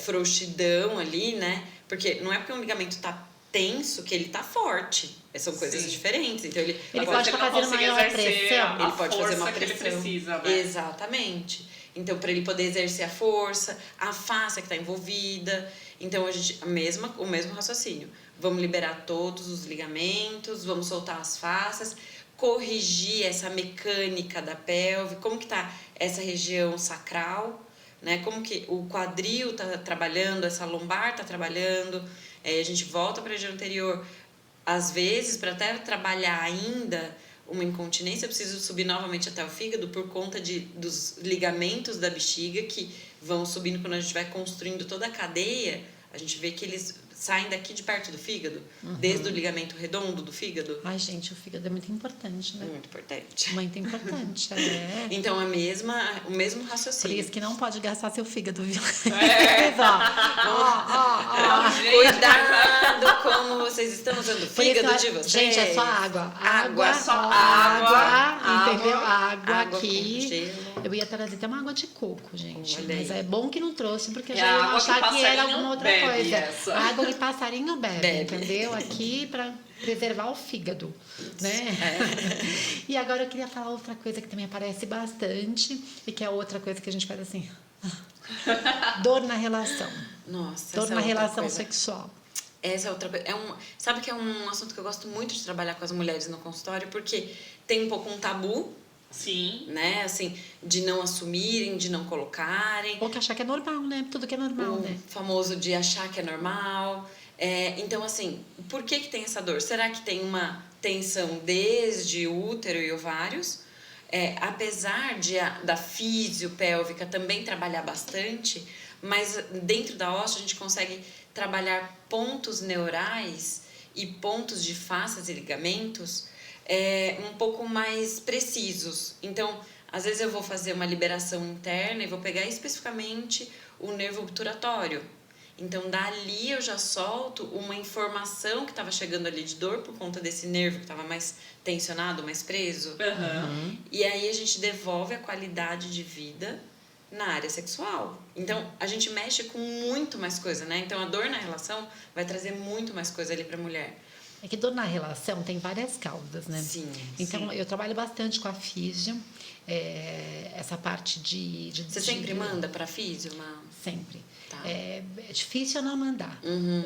frouxidão ali, né? Porque não é porque um ligamento tá tenso que ele tá forte. São coisas diferentes. Então ele pode estar fazendo maior pressão. Ele pode fazer uma pressão. Que ele precisa, né? Exatamente. Então, para ele poder exercer a força, a face que está envolvida. Então, o mesmo raciocínio. Vamos liberar todos os ligamentos, vamos soltar as faces, corrigir essa mecânica da pelve, como que está essa região sacral, né? Como que o quadril tá trabalhando, essa lombar tá trabalhando, a gente volta para a região anterior. Às vezes, para até trabalhar ainda uma incontinência, eu preciso subir novamente até o fígado por conta dos ligamentos da bexiga que vão subindo quando a gente vai construindo toda a cadeia. A gente vê que eles saem daqui de perto do fígado, desde o ligamento redondo do fígado. Ai, gente, o fígado é muito importante, né? Muito importante. Muito importante, Então, o mesmo Por raciocínio. isso que não pode gastar seu fígado, viu? Cuidado como vocês estão usando o fígado de vocês. Gente, é só água. Só água, entendeu? Água com aqui. gelo. Eu ia trazer até uma água de coco, gente. Olha aí. Mas é bom que não trouxe, porque É já ia a água achar que que era passarinho alguma outra bebe, coisa. essa. A água que passarinho bebe, Bebe. entendeu? Aqui pra preservar o fígado, né? E agora eu queria falar outra coisa que também aparece bastante e que é outra coisa que a gente faz assim. Dor na relação. Nossa, Dor essa é na outra relação coisa. sexual. Essa é outra coisa. Sabe que é um assunto que eu gosto muito de trabalhar com as mulheres no consultório, porque tem um pouco um tabu, Sim. né? Assim, de não assumirem, de não colocarem. Ou que achar que é normal, né? Tudo que é normal, O né? famoso de achar que é normal. Então, assim, por que tem essa dor? Será que tem uma tensão desde útero e ovários? Apesar da fisiopélvica também trabalhar bastante, mas dentro da óssea a gente consegue trabalhar pontos neurais e pontos de fascias e ligamentos um pouco mais precisos. Então, às vezes eu vou fazer uma liberação interna e vou pegar especificamente o nervo obturatório. Então, dali eu já solto uma informação que estava chegando ali de dor por conta desse nervo que estava mais tensionado, mais preso. E aí a gente devolve a qualidade de vida na área sexual. Então, a gente mexe com muito mais coisa, né? Então, a dor na relação vai trazer muito mais coisa ali para a mulher. É que dor na relação tem várias causas, né? Sim. Então, eu trabalho bastante com a físio, essa parte de Você sempre manda para físio, Sempre. Tá. É difícil não mandar,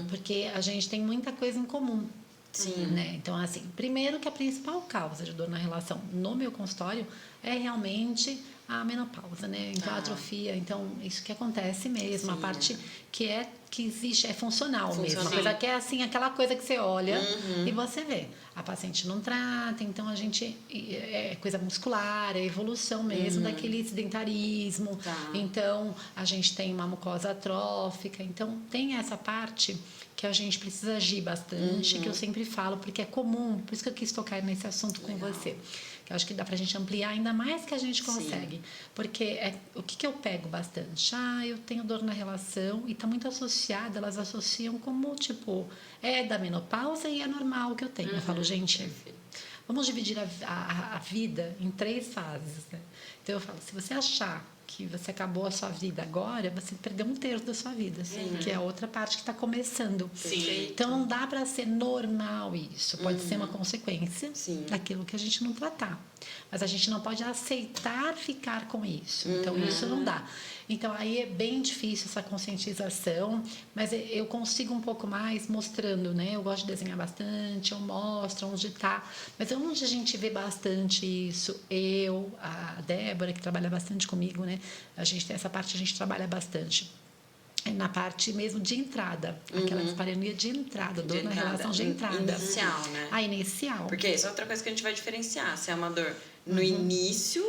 porque a gente tem muita coisa em comum. Sim. Né? Então, assim, primeiro que a principal causa de dor na relação no meu consultório é realmente a menopausa, né? Então, a atrofia. Então, isso que acontece mesmo. Sim, a parte que existe, é funcional mesmo. Funcional. A coisa que é assim, aquela coisa que você olha e você vê. A paciente não trata, então a gente... É coisa muscular, é evolução mesmo daquele sedentarismo. Tá. Então, a gente tem uma mucosa atrófica. Então, tem essa parte que a gente precisa agir bastante, que eu sempre falo, porque é comum, por isso que eu quis tocar nesse assunto com você. Que eu acho que dá pra gente ampliar ainda mais que a gente consegue. Porque o que eu pego bastante? Eu tenho dor na relação e tá muito associada, elas associam como, tipo, é da menopausa e é normal que eu tenho. Eu falo, gente, vamos dividir a vida em 3 fases, né? Então eu falo, se você achar que você acabou a sua vida agora, você perdeu 1/3 da sua vida, que é a outra parte que está começando. Sim. Então não dá para ser normal isso, pode ser uma consequência Sim. daquilo que a gente não tratar. Mas a gente não pode aceitar ficar com isso. Então isso não dá. Então aí é bem difícil essa conscientização, mas eu consigo um pouco mais mostrando, né? Eu gosto de desenhar bastante, eu mostro onde está. Mas onde a gente vê bastante isso, a Débora, que trabalha bastante comigo, né? A gente tem essa parte, a gente trabalha bastante. Na parte mesmo de entrada, aquela dispareunia de entrada, dor na relação de entrada. Inicial, né? A inicial. Porque isso é outra coisa que a gente vai diferenciar, se é uma dor no início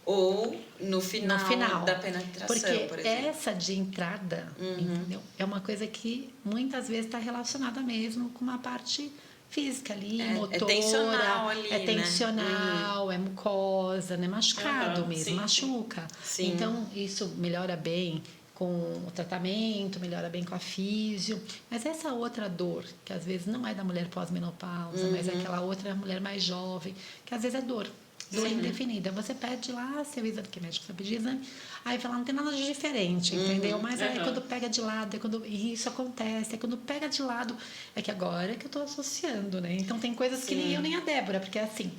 ou no final da penetração, porque por exemplo. essa de entrada, entendeu? É uma coisa que muitas vezes está relacionada mesmo com uma parte física ali, motora. É tensional ali, é tensional, é mucosa, né? Machucado mesmo, sim, machuca. Sim. Então, isso melhora bem com o tratamento, melhora bem com a físio. Mas essa outra dor, que às vezes não é da mulher pós-menopausa, mas é aquela outra mulher mais jovem, que às vezes é dor indefinida. Você pede lá seu exame, que médico vai pedir exame, aí fala, não tem nada de diferente, entendeu? Mas aí quando pega de lado, e isso acontece, quando pega de lado, é que agora é que eu tô associando, né? Então tem coisas que nem eu nem a Débora, porque assim,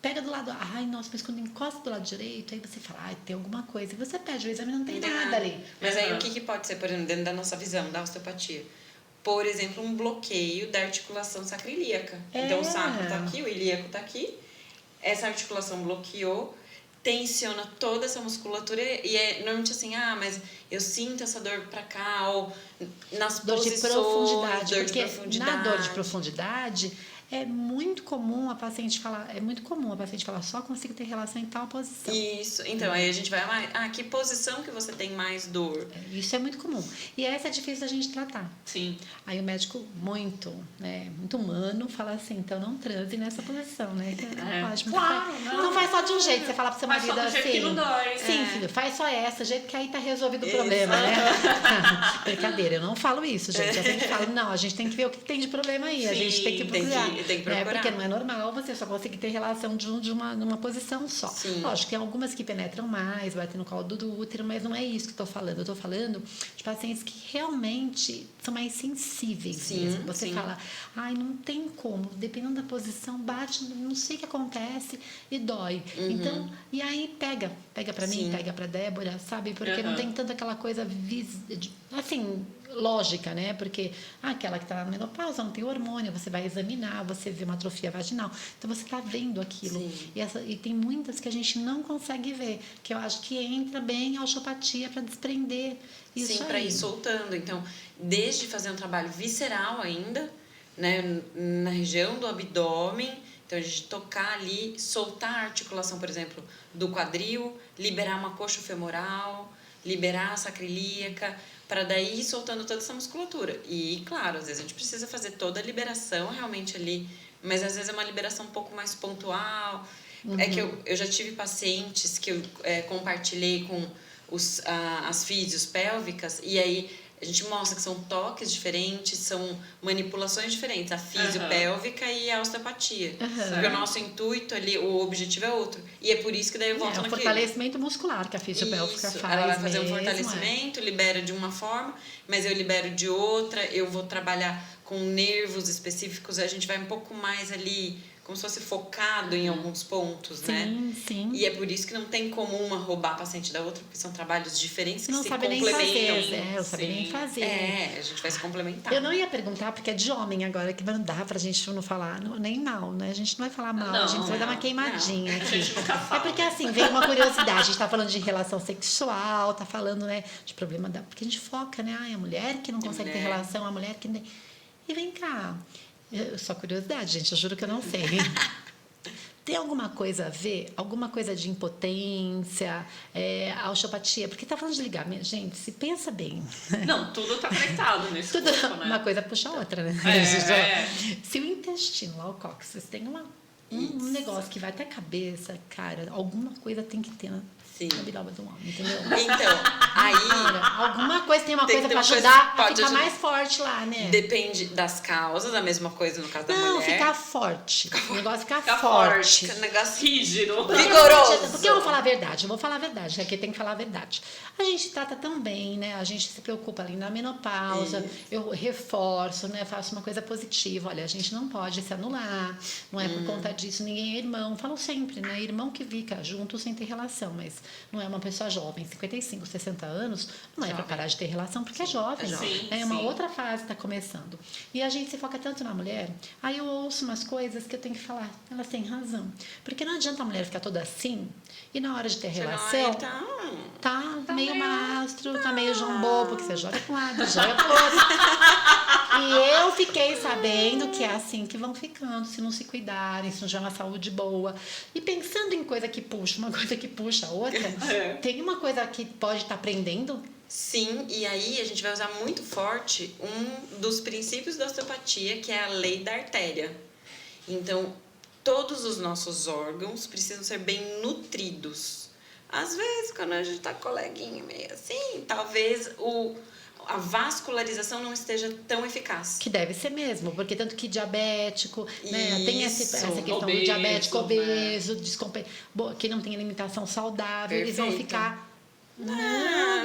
pega do lado, nossa, mas quando encosta do lado direito, aí você fala, tem alguma coisa. E você pede o exame, não tem nada ali. Mas aí o que pode ser, por exemplo, dentro da nossa visão da osteopatia? Por exemplo, um bloqueio da articulação sacroiliaca. Então o sacro tá aqui, o ilíaco tá aqui, essa articulação bloqueou, tensiona toda essa musculatura e é normalmente assim, mas eu sinto essa dor pra cá, ou nas dor posições, de profundidade, dor porque de profundidade. na dor de profundidade é muito comum a paciente falar, só consigo ter relação em tal posição. Isso, então aí a gente vai, que posição que você tem mais dor? Isso é muito comum. E essa é difícil da gente tratar. Sim. Aí o médico, muito humano, fala assim, então não transe nessa posição, né? Ótimo. Claro, não faz só de um jeito, você fala pro seu Faz marido só do jeito assim. que não dói. Sim, filho, faz só essa, jeito que aí tá resolvido o problema, né? Brincadeira, eu não falo isso, gente. Eu sempre falo, não, a gente tem que ver o que tem de problema aí, a gente tem que procurar. Tem que procurar. Porque não é normal você só conseguir ter relação de uma posição só. Sim. Lógico, tem algumas que penetram mais, batem no colo do útero, mas não é isso que eu tô falando. Eu tô falando de pacientes que realmente são mais sensíveis mesmo. Você fala, não tem como, dependendo da posição, bate, não sei o que acontece e dói. Então, e aí pega pra mim, pega pra Débora, sabe? Porque não tem tanto aquela coisa assim, lógica, né? Porque aquela que tá na menopausa não tem hormônio, você vai examinar, você vê uma atrofia vaginal, então você tá vendo aquilo. E tem muitas que a gente não consegue ver, que eu acho que entra bem a osteopatia para desprender isso aí. Sim, para ir soltando. Então, desde fazer um trabalho visceral ainda, né, na região do abdômen, então a gente tocar ali, soltar a articulação, por exemplo, do quadril, liberar uma coxa femoral, liberar a sacroiliaca, para daí ir soltando toda essa musculatura. E, claro, às vezes a gente precisa fazer toda a liberação realmente ali, mas às vezes é uma liberação um pouco mais pontual. É que eu já tive pacientes que eu compartilhei com as físios pélvicas, e aí a gente mostra que são toques diferentes, são manipulações diferentes, a fisiopélvica e a osteopatia. Porque o nosso intuito ali, o objetivo é outro. E é por isso que daí eu volto naquele... fortalecimento muscular que a fisiopélvica faz. Ela vai fazer um fortalecimento, libera de uma forma, mas eu libero de outra, eu vou trabalhar com nervos específicos, a gente vai um pouco mais ali, como se fosse focado em alguns pontos, né? Sim. E é por isso que não tem como uma roubar a paciente da outra, porque são trabalhos diferentes que não se sabe complementam. não sabe nem fazer. A gente vai se complementar. Eu não ia perguntar, porque é de homem agora, que não dá pra gente não falar nem mal, né? A gente não vai falar mal, a gente vai dar uma queimadinha aqui. É porque assim, veio uma curiosidade, a gente tá falando de relação sexual, tá falando, né, de problema da... Porque a gente foca, né? A mulher que não consegue ter relação, a mulher que... E vem cá... Só curiosidade, gente, eu juro que eu não sei. Tem alguma coisa a ver? Alguma coisa de impotência, a osteopatia? Porque tá falando de ligamento, gente, se pensa bem. Não, tudo tá conectado nesse corpo, né? Uma coisa puxa a outra, né? Se o intestino, lá o cóccix, tem um negócio que vai até a cabeça, cara, alguma coisa tem que ter na biloba do homem, entendeu? Então, aí... alguma coisa, tem uma coisa pra ajudar a ficar mais forte lá, né? Depende das causas, a mesma coisa no caso da mulher. Não, ficar forte. O negócio ficar forte. Um negócio rígido. Vigoroso. Porque eu vou falar a verdade, aqui tem que falar a verdade. A gente trata tão bem, né? A gente se preocupa ali na menopausa, eu reforço, né? Faço uma coisa positiva. Olha, a gente não pode se anular, não é por conta disso, ninguém é irmão. Falo sempre, né? Irmão que fica junto sem ter relação, mas não é uma pessoa jovem, 55, 60 anos, não é para parar de ter relação, porque é jovem. É uma outra fase que está começando. E a gente se foca tanto na mulher, aí eu ouço umas coisas que eu tenho que falar, elas têm razão. Porque não adianta a mulher ficar toda assim, e na hora de ter relação, tá meio mastro, tá meio jambô, porque você joga para um lado, joga para o outro. E eu fiquei sabendo que é assim que vão ficando, se não se cuidarem, se não tiver uma saúde boa. E pensando em coisa que puxa, uma coisa que puxa a outra, tem uma coisa que pode estar aprendendo? Sim, e aí a gente vai usar muito forte um dos princípios da osteopatia, que é a lei da artéria. Então, todos os nossos órgãos precisam ser bem nutridos. Às vezes, quando a gente tá coleguinha meio assim, talvez a vascularização não esteja tão eficaz. Que deve ser mesmo, porque tanto que diabético, né, tem essa questão obeso, do diabético, obeso, né? que não tem alimentação saudável, Perfeito. Eles vão ficar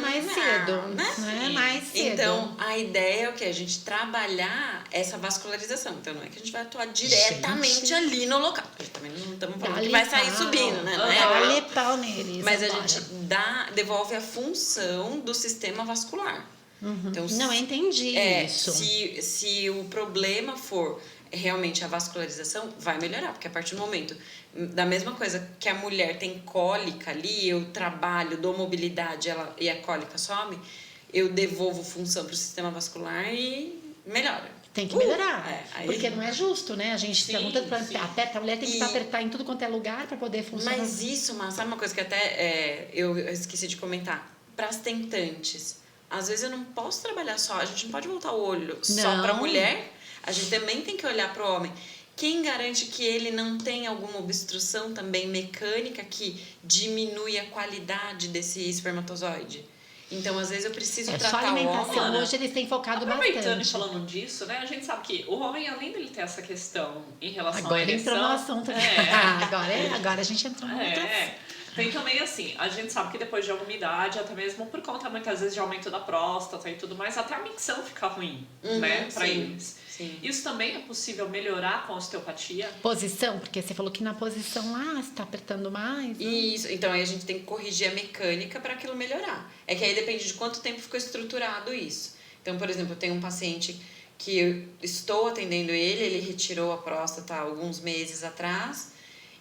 mais cedo. Mais cedo. Então, a ideia é o quê? A gente trabalhar essa vascularização. Então, não é que a gente vai atuar diretamente ali no local. A gente também não estamos falando que vai sair subindo, né? Dá-lhe pau neles. Mas a gente devolve a função do sistema vascular. Então, não entendi isso. Se o problema for realmente a vascularização vai melhorar, porque a partir do momento, da mesma coisa que a mulher tem cólica ali, eu trabalho, dou mobilidade e a cólica some, eu devolvo função para o sistema vascular e melhora. Tem que melhorar, aí... porque não é justo, né? A gente pergunta para aperta, a mulher tem que apertar em tudo quanto é lugar para poder funcionar. Mas isso, sabe uma coisa que até eu esqueci de comentar? Para as tentantes, às vezes eu não posso trabalhar só, a gente não pode voltar o olho só para a mulher, a gente também tem que olhar para o homem. Quem garante que ele não tem alguma obstrução também mecânica que diminui a qualidade desse espermatozoide? Então, às vezes, eu preciso tratar só alimentação. o homem. Hoje eles têm focado Aproveitando bastante. e falando disso, né? A gente sabe que o homem, além dele ter essa questão em relação Agora à ereção... entrou no assunto. Agora a gente entrou no outro assunto. Tem também assim, a gente sabe que depois de alguma idade, até mesmo por conta muitas vezes de aumento da próstata e tudo mais, até a micção fica ruim, né, pra eles. Sim. Isso também é possível melhorar com a osteopatia? Posição, porque você falou que na posição lá você tá apertando mais. Né? Isso, então aí a gente tem que corrigir a mecânica para aquilo melhorar. É que aí depende de quanto tempo ficou estruturado isso. Então, por exemplo, eu tenho um paciente que eu estou atendendo ele retirou a próstata há alguns meses atrás,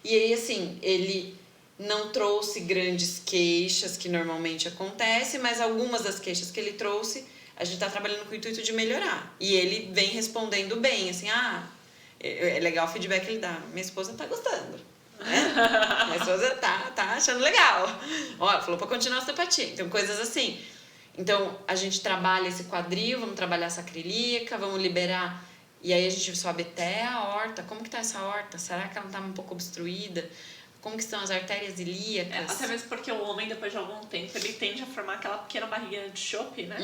e aí assim, ele não trouxe grandes queixas, que normalmente acontece, mas algumas das queixas que ele trouxe, a gente está trabalhando com o intuito de melhorar. E ele vem respondendo bem, assim, é legal o feedback que ele dá. Minha esposa tá gostando, né? Minha esposa tá achando legal. Ó, falou para continuar a osteopatia. Então, coisas assim. Então, a gente trabalha esse quadril, vamos trabalhar essa acrilíaca, vamos liberar. E aí a gente sobe até a aorta. Como que tá essa aorta? Será que ela não tá um pouco obstruída? Como que estão as artérias ilíacas? Até mesmo porque o homem, depois de algum tempo, ele tende a formar aquela pequena barriguinha de chope, né?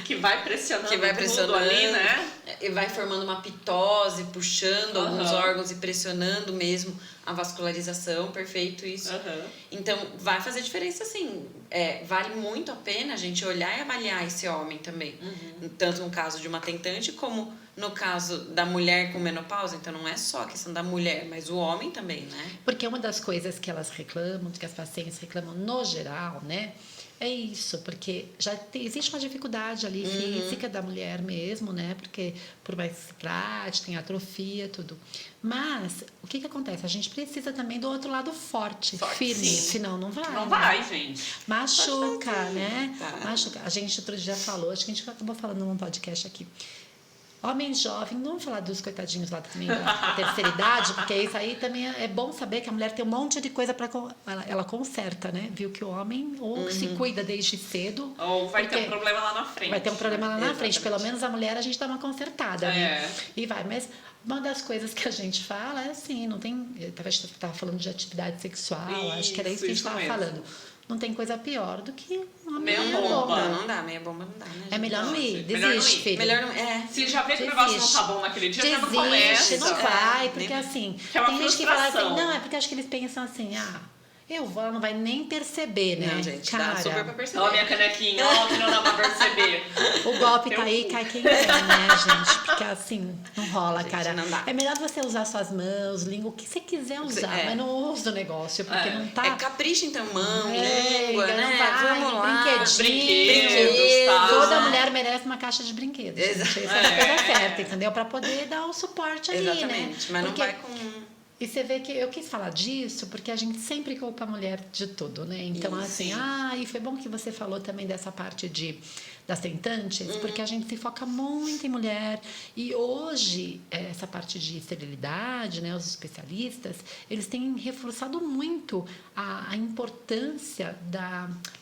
Que vai pressionando tudo ali, né? E vai formando uma pitose, puxando alguns órgãos e pressionando mesmo a vascularização, perfeito isso. Então, vai fazer diferença sim. Vale muito a pena a gente olhar e avaliar esse homem também. Tanto no caso de uma tentante, como no caso da mulher com menopausa. Então, não é só a questão da mulher, mas o homem também, né? Porque uma das coisas que elas reclamam, que as pacientes reclamam no geral, né? É isso, porque existe uma dificuldade ali física da mulher mesmo, né? Porque por mais prática, tem atrofia, tudo. Mas, o que acontece? A gente precisa também do outro lado forte firme, sim. Senão não vai. Não vai, gente. Machuca, né? Machuca. A gente outro dia falou, acho que a gente acabou falando num podcast aqui. Homem jovem, não vamos falar dos coitadinhos lá também da terceira idade, porque isso aí também é bom saber que a mulher tem um monte de coisa para ela conserta, né? Viu que o homem ou se cuida desde cedo. Ou vai ter um problema lá na frente. Vai ter um problema lá na frente. Pelo menos a mulher a gente dá uma consertada, né? E vai, mas uma das coisas que a gente fala é assim, não tem. Talvez você estava falando de atividade sexual, acho que era isso que a gente estava falando. Não tem coisa pior do que uma meia bomba. Não dá, meia bomba não dá, né? É melhor não ir, desiste, filho. Melhor não, Se já vê que o negócio não tá bom naquele dia, já não começa. Não vai, porque assim, tem gente que fala assim, não, é porque acho que eles pensam assim, eu vou, ela não vai nem perceber, né? Não, gente, cara, dá super pra perceber. Ó, minha canequinha, ó, que não dá pra perceber. O golpe tá aí, cai quem quer, né, gente? Porque assim, não rola, gente, cara. Não dá. É melhor você usar suas mãos, língua, o que você quiser usar, mas não usa o negócio, porque não tá... capricha então, mão, língua, né? Vai, vamos lá. Brinquedos, tá? Toda mulher merece uma caixa de brinquedos. Exato. Essa é a coisa certa, entendeu? Pra poder dar o suporte ali, Exatamente, né? mas não Porque... vai com... E você vê que eu quis falar disso porque a gente sempre culpa a mulher de tudo, né? Então, assim, e foi bom que você falou também dessa parte das tentantes, porque a gente se foca muito em mulher. E hoje, essa parte de esterilidade, né? Os especialistas, eles têm reforçado muito a importância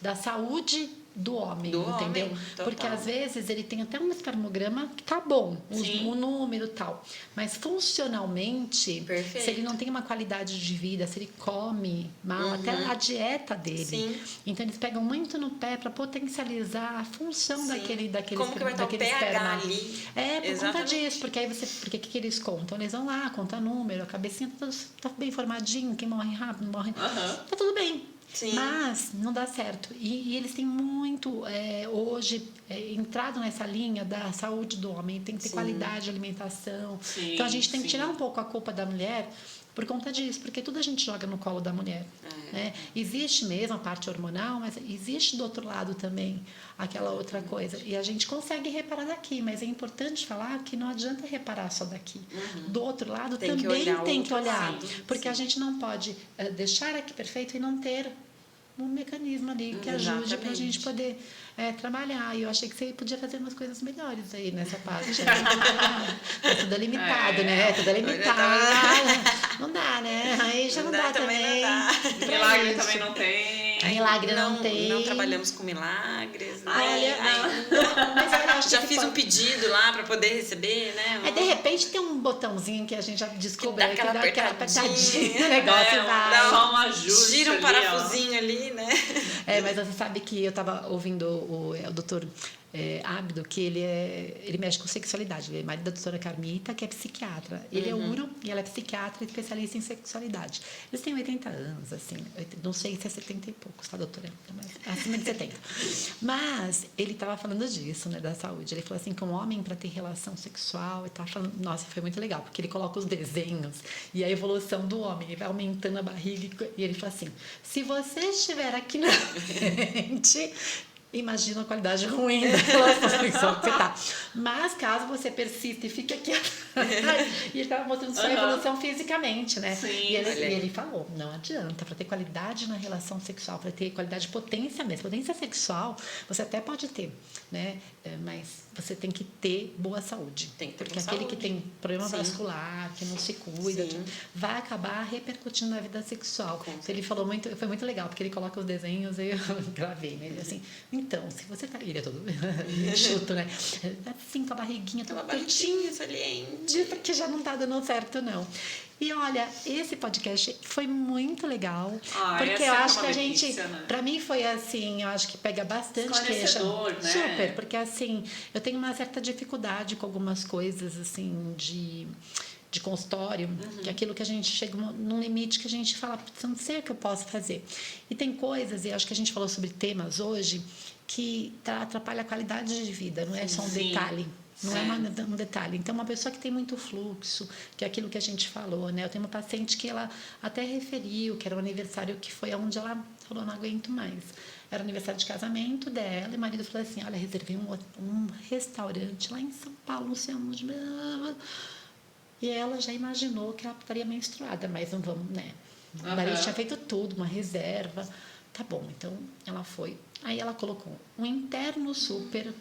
da saúde do homem, entendeu? Porque às vezes ele tem até um espermograma que tá bom, o número e tal, mas funcionalmente, se ele não tem uma qualidade de vida, se ele come mal, até a dieta dele, então eles pegam muito no pé para potencializar a função daquele como que vai estar o pH ali? Por conta disso, porque aí porque que eles contam? Eles vão lá, contam número, a cabecinha tá bem formadinho, quem morre rápido, morre, tá tudo bem. Sim. Mas não dá certo. E eles têm muito, hoje, entrado nessa linha da saúde do homem. Tem que ter qualidade de alimentação. Então, a gente tem que tirar um pouco a culpa da mulher, por conta disso, porque tudo a gente joga no colo da mulher. Né? Existe mesmo a parte hormonal, mas existe do outro lado também aquela outra coisa. E a gente consegue reparar daqui, mas é importante falar que não adianta reparar só daqui. Do outro lado Tem também tem que outro olhar, lado, porque a gente não pode deixar aqui perfeito e não ter um mecanismo ali que ajude para a gente poder trabalhar. E eu achei que você podia fazer umas coisas melhores aí nessa parte. É tudo limitado, né? Tudo limitado. Não dá, né? Aí já não dá também. Não dá. Milagre também não tem. Milagre não tem. Não trabalhamos com milagres. Olha, Mas eu acho já fiz um pedido lá para poder receber, né? De repente tem um botãozinho que a gente já descobriu que dá aquela apertadinha. O negócio vai. Só um ajuste. Gira um parafusinho ali, né? Mas você sabe que eu estava ouvindo o doutor Ábido, que ele mexe com sexualidade. Ele é marido da doutora Carmita, que é psiquiatra. Ele é uro e ela é psiquiatra e especialista em sexualidade. Eles têm 80 anos, assim. Não sei se é 70 e poucos, tá, doutora? Mas acima de 70. Mas ele estava falando disso, né, da saúde. Ele falou assim, que um homem, para ter relação sexual, ele estava falando... Nossa, foi muito legal, porque ele coloca os desenhos e a evolução do homem. Ele vai aumentando a barriga e ele fala assim, se você estiver aqui na frente... Imagina a qualidade ruim da relação sexual que você tá. Mas caso você persista e fique aqui atrás, e ele estava mostrando sua evolução fisicamente, né? Sim, e ele falou, não adianta, para ter qualidade na relação sexual, para ter qualidade de potência mesmo. Potência sexual você até pode ter, né? Mas você tem que ter boa saúde. Tem que ter porque boa aquele saúde. que tem problema vascular, que não se cuida, vai acabar repercutindo na vida sexual. Então, ele falou muito, foi muito legal, porque ele coloca os desenhos e eu gravei, né? Ele assim, então, se você tá... Ele é todo enxuto, né? Assim, com a barriguinha toda barriguinha saliente. Porque já não tá dando certo, não. E olha, esse podcast foi muito legal, porque eu acho que a gente, né? Pra mim foi assim, eu acho que pega bastante queixa. Né? Super, porque assim, eu tenho uma certa dificuldade com algumas coisas assim de consultório, que é aquilo que a gente chega num limite que a gente fala, não sei o que eu posso fazer. E tem coisas, e acho que a gente falou sobre temas hoje, que atrapalha a qualidade de vida, não é só um detalhe. Não é um detalhe. Então, uma pessoa que tem muito fluxo, que é aquilo que a gente falou, né? Eu tenho uma paciente que ela até referiu, que era um aniversário que foi onde ela falou, não aguento mais. Era o aniversário de casamento dela, e o marido falou assim, olha, reservei um restaurante lá em São Paulo, não sei onde. E ela já imaginou que ela estaria menstruada, mas não vamos, né? O marido tinha feito tudo, uma reserva. Tá bom, então ela foi. Aí ela colocou um interno super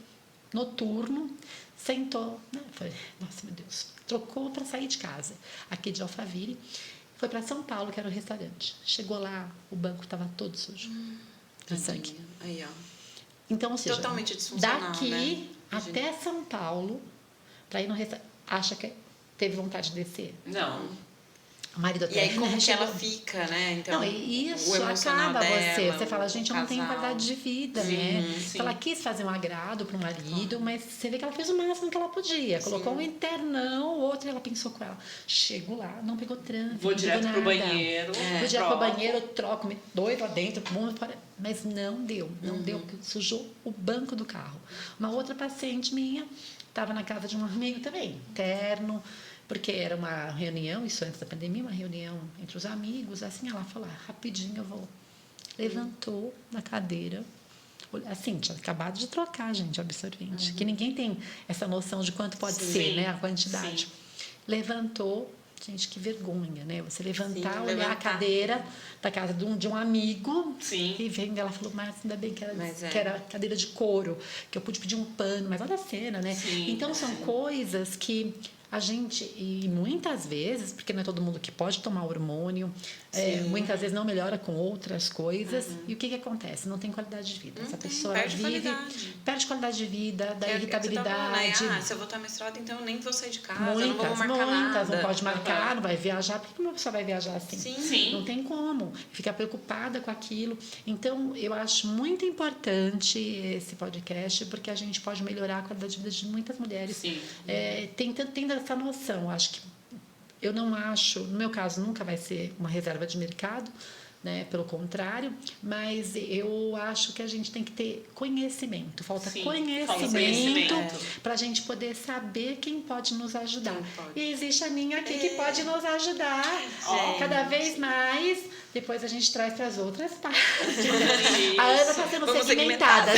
noturno, sentou, né? Foi, nossa, meu Deus, trocou para sair de casa, aqui de Alphaville, foi para São Paulo, que era o restaurante. Chegou lá, o banco estava todo sujo, de sangue. Aí, ó. Então, ou seja, totalmente disfuncional, daqui né? até São Paulo, para ir no restaurante, acha que teve vontade de descer? Não. O marido E aí, como que chegou... ela fica, né? Então, não, e isso o emocional acaba dela, você fala, gente, eu não tenho qualidade de vida, né? Sim. Ela quis fazer um agrado para o marido, mas você vê que ela fez o máximo que ela podia. Colocou um internão, o outro, e ela pensou com ela. Chego lá, não pegou trânsito, Vou direto pro banheiro. Vou direto pro banheiro, troco, me doido lá dentro, mas não deu, porque sujou o banco do carro. Uma outra paciente minha estava na casa de um amigo também, interno, porque era uma reunião, isso antes da pandemia, uma reunião entre os amigos, assim, ela falou, rapidinho eu vou. Levantou da cadeira, assim, tinha acabado de trocar, gente, o absorvente, que ninguém tem essa noção de quanto pode ser, né, a quantidade. Levantou, gente, que vergonha, né, você levantar, olhar a cadeira da casa de um amigo, e vendo, ela falou, mas ainda bem que era cadeira de couro, que eu pude pedir um pano, mas olha a cena, né, então são coisas que a gente, e muitas vezes, porque não é todo mundo que pode tomar hormônio, muitas vezes não melhora com outras coisas, e o que acontece? Não tem qualidade de vida. Essa pessoa perde qualidade de vida, da irritabilidade. Se eu vou estar menstruada, então eu nem vou sair de casa, muitas, não vou marcar nada. Não pode marcar, não vai viajar. Por que uma pessoa vai viajar assim? Sim. Não tem como. Fica preocupada com aquilo. Então, eu acho muito importante esse podcast, porque a gente pode melhorar a qualidade de vida de muitas mulheres. Tendo essa noção. Acho que eu não acho, no meu caso, nunca vai ser uma reserva de mercado, né? Pelo contrário, mas eu acho que a gente tem que ter conhecimento. Falta conhecimento para a gente poder saber quem pode nos ajudar. Pode. E existe a Ninha aqui que pode nos ajudar cada vez mais. Depois a gente traz para as outras partes. A Ana está sendo Vamos segmentada.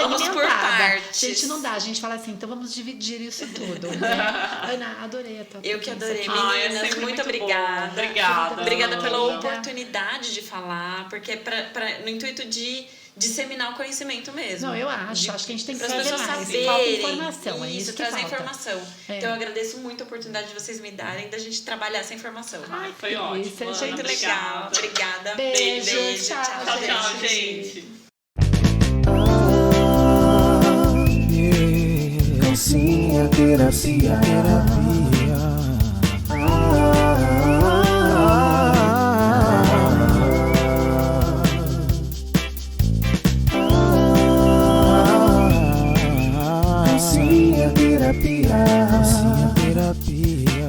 Vamos por partes. Gente, não dá. A gente fala assim, então vamos dividir isso tudo. Né? Ana, adorei a tua Eu que adorei, Ai, é meninas. sempre Muito muito obrigada. bom. Obrigada. Obrigada pela Ana. oportunidade de falar, porque é no intuito de disseminar o conhecimento mesmo. Não, eu acho que a gente tem que Para as trazer pessoas mais. saberem. Falta informação, é isso que trazer falta. informação. É. Então eu agradeço muito a oportunidade de vocês me darem, da gente trabalhar essa informação. Ai, Foi que ótimo, delícia, Ana. gente. Muito legal. Obrigada. Beijo, tchau, Tchau, gente. gente. Calcinha terapia. Calcinha terapia.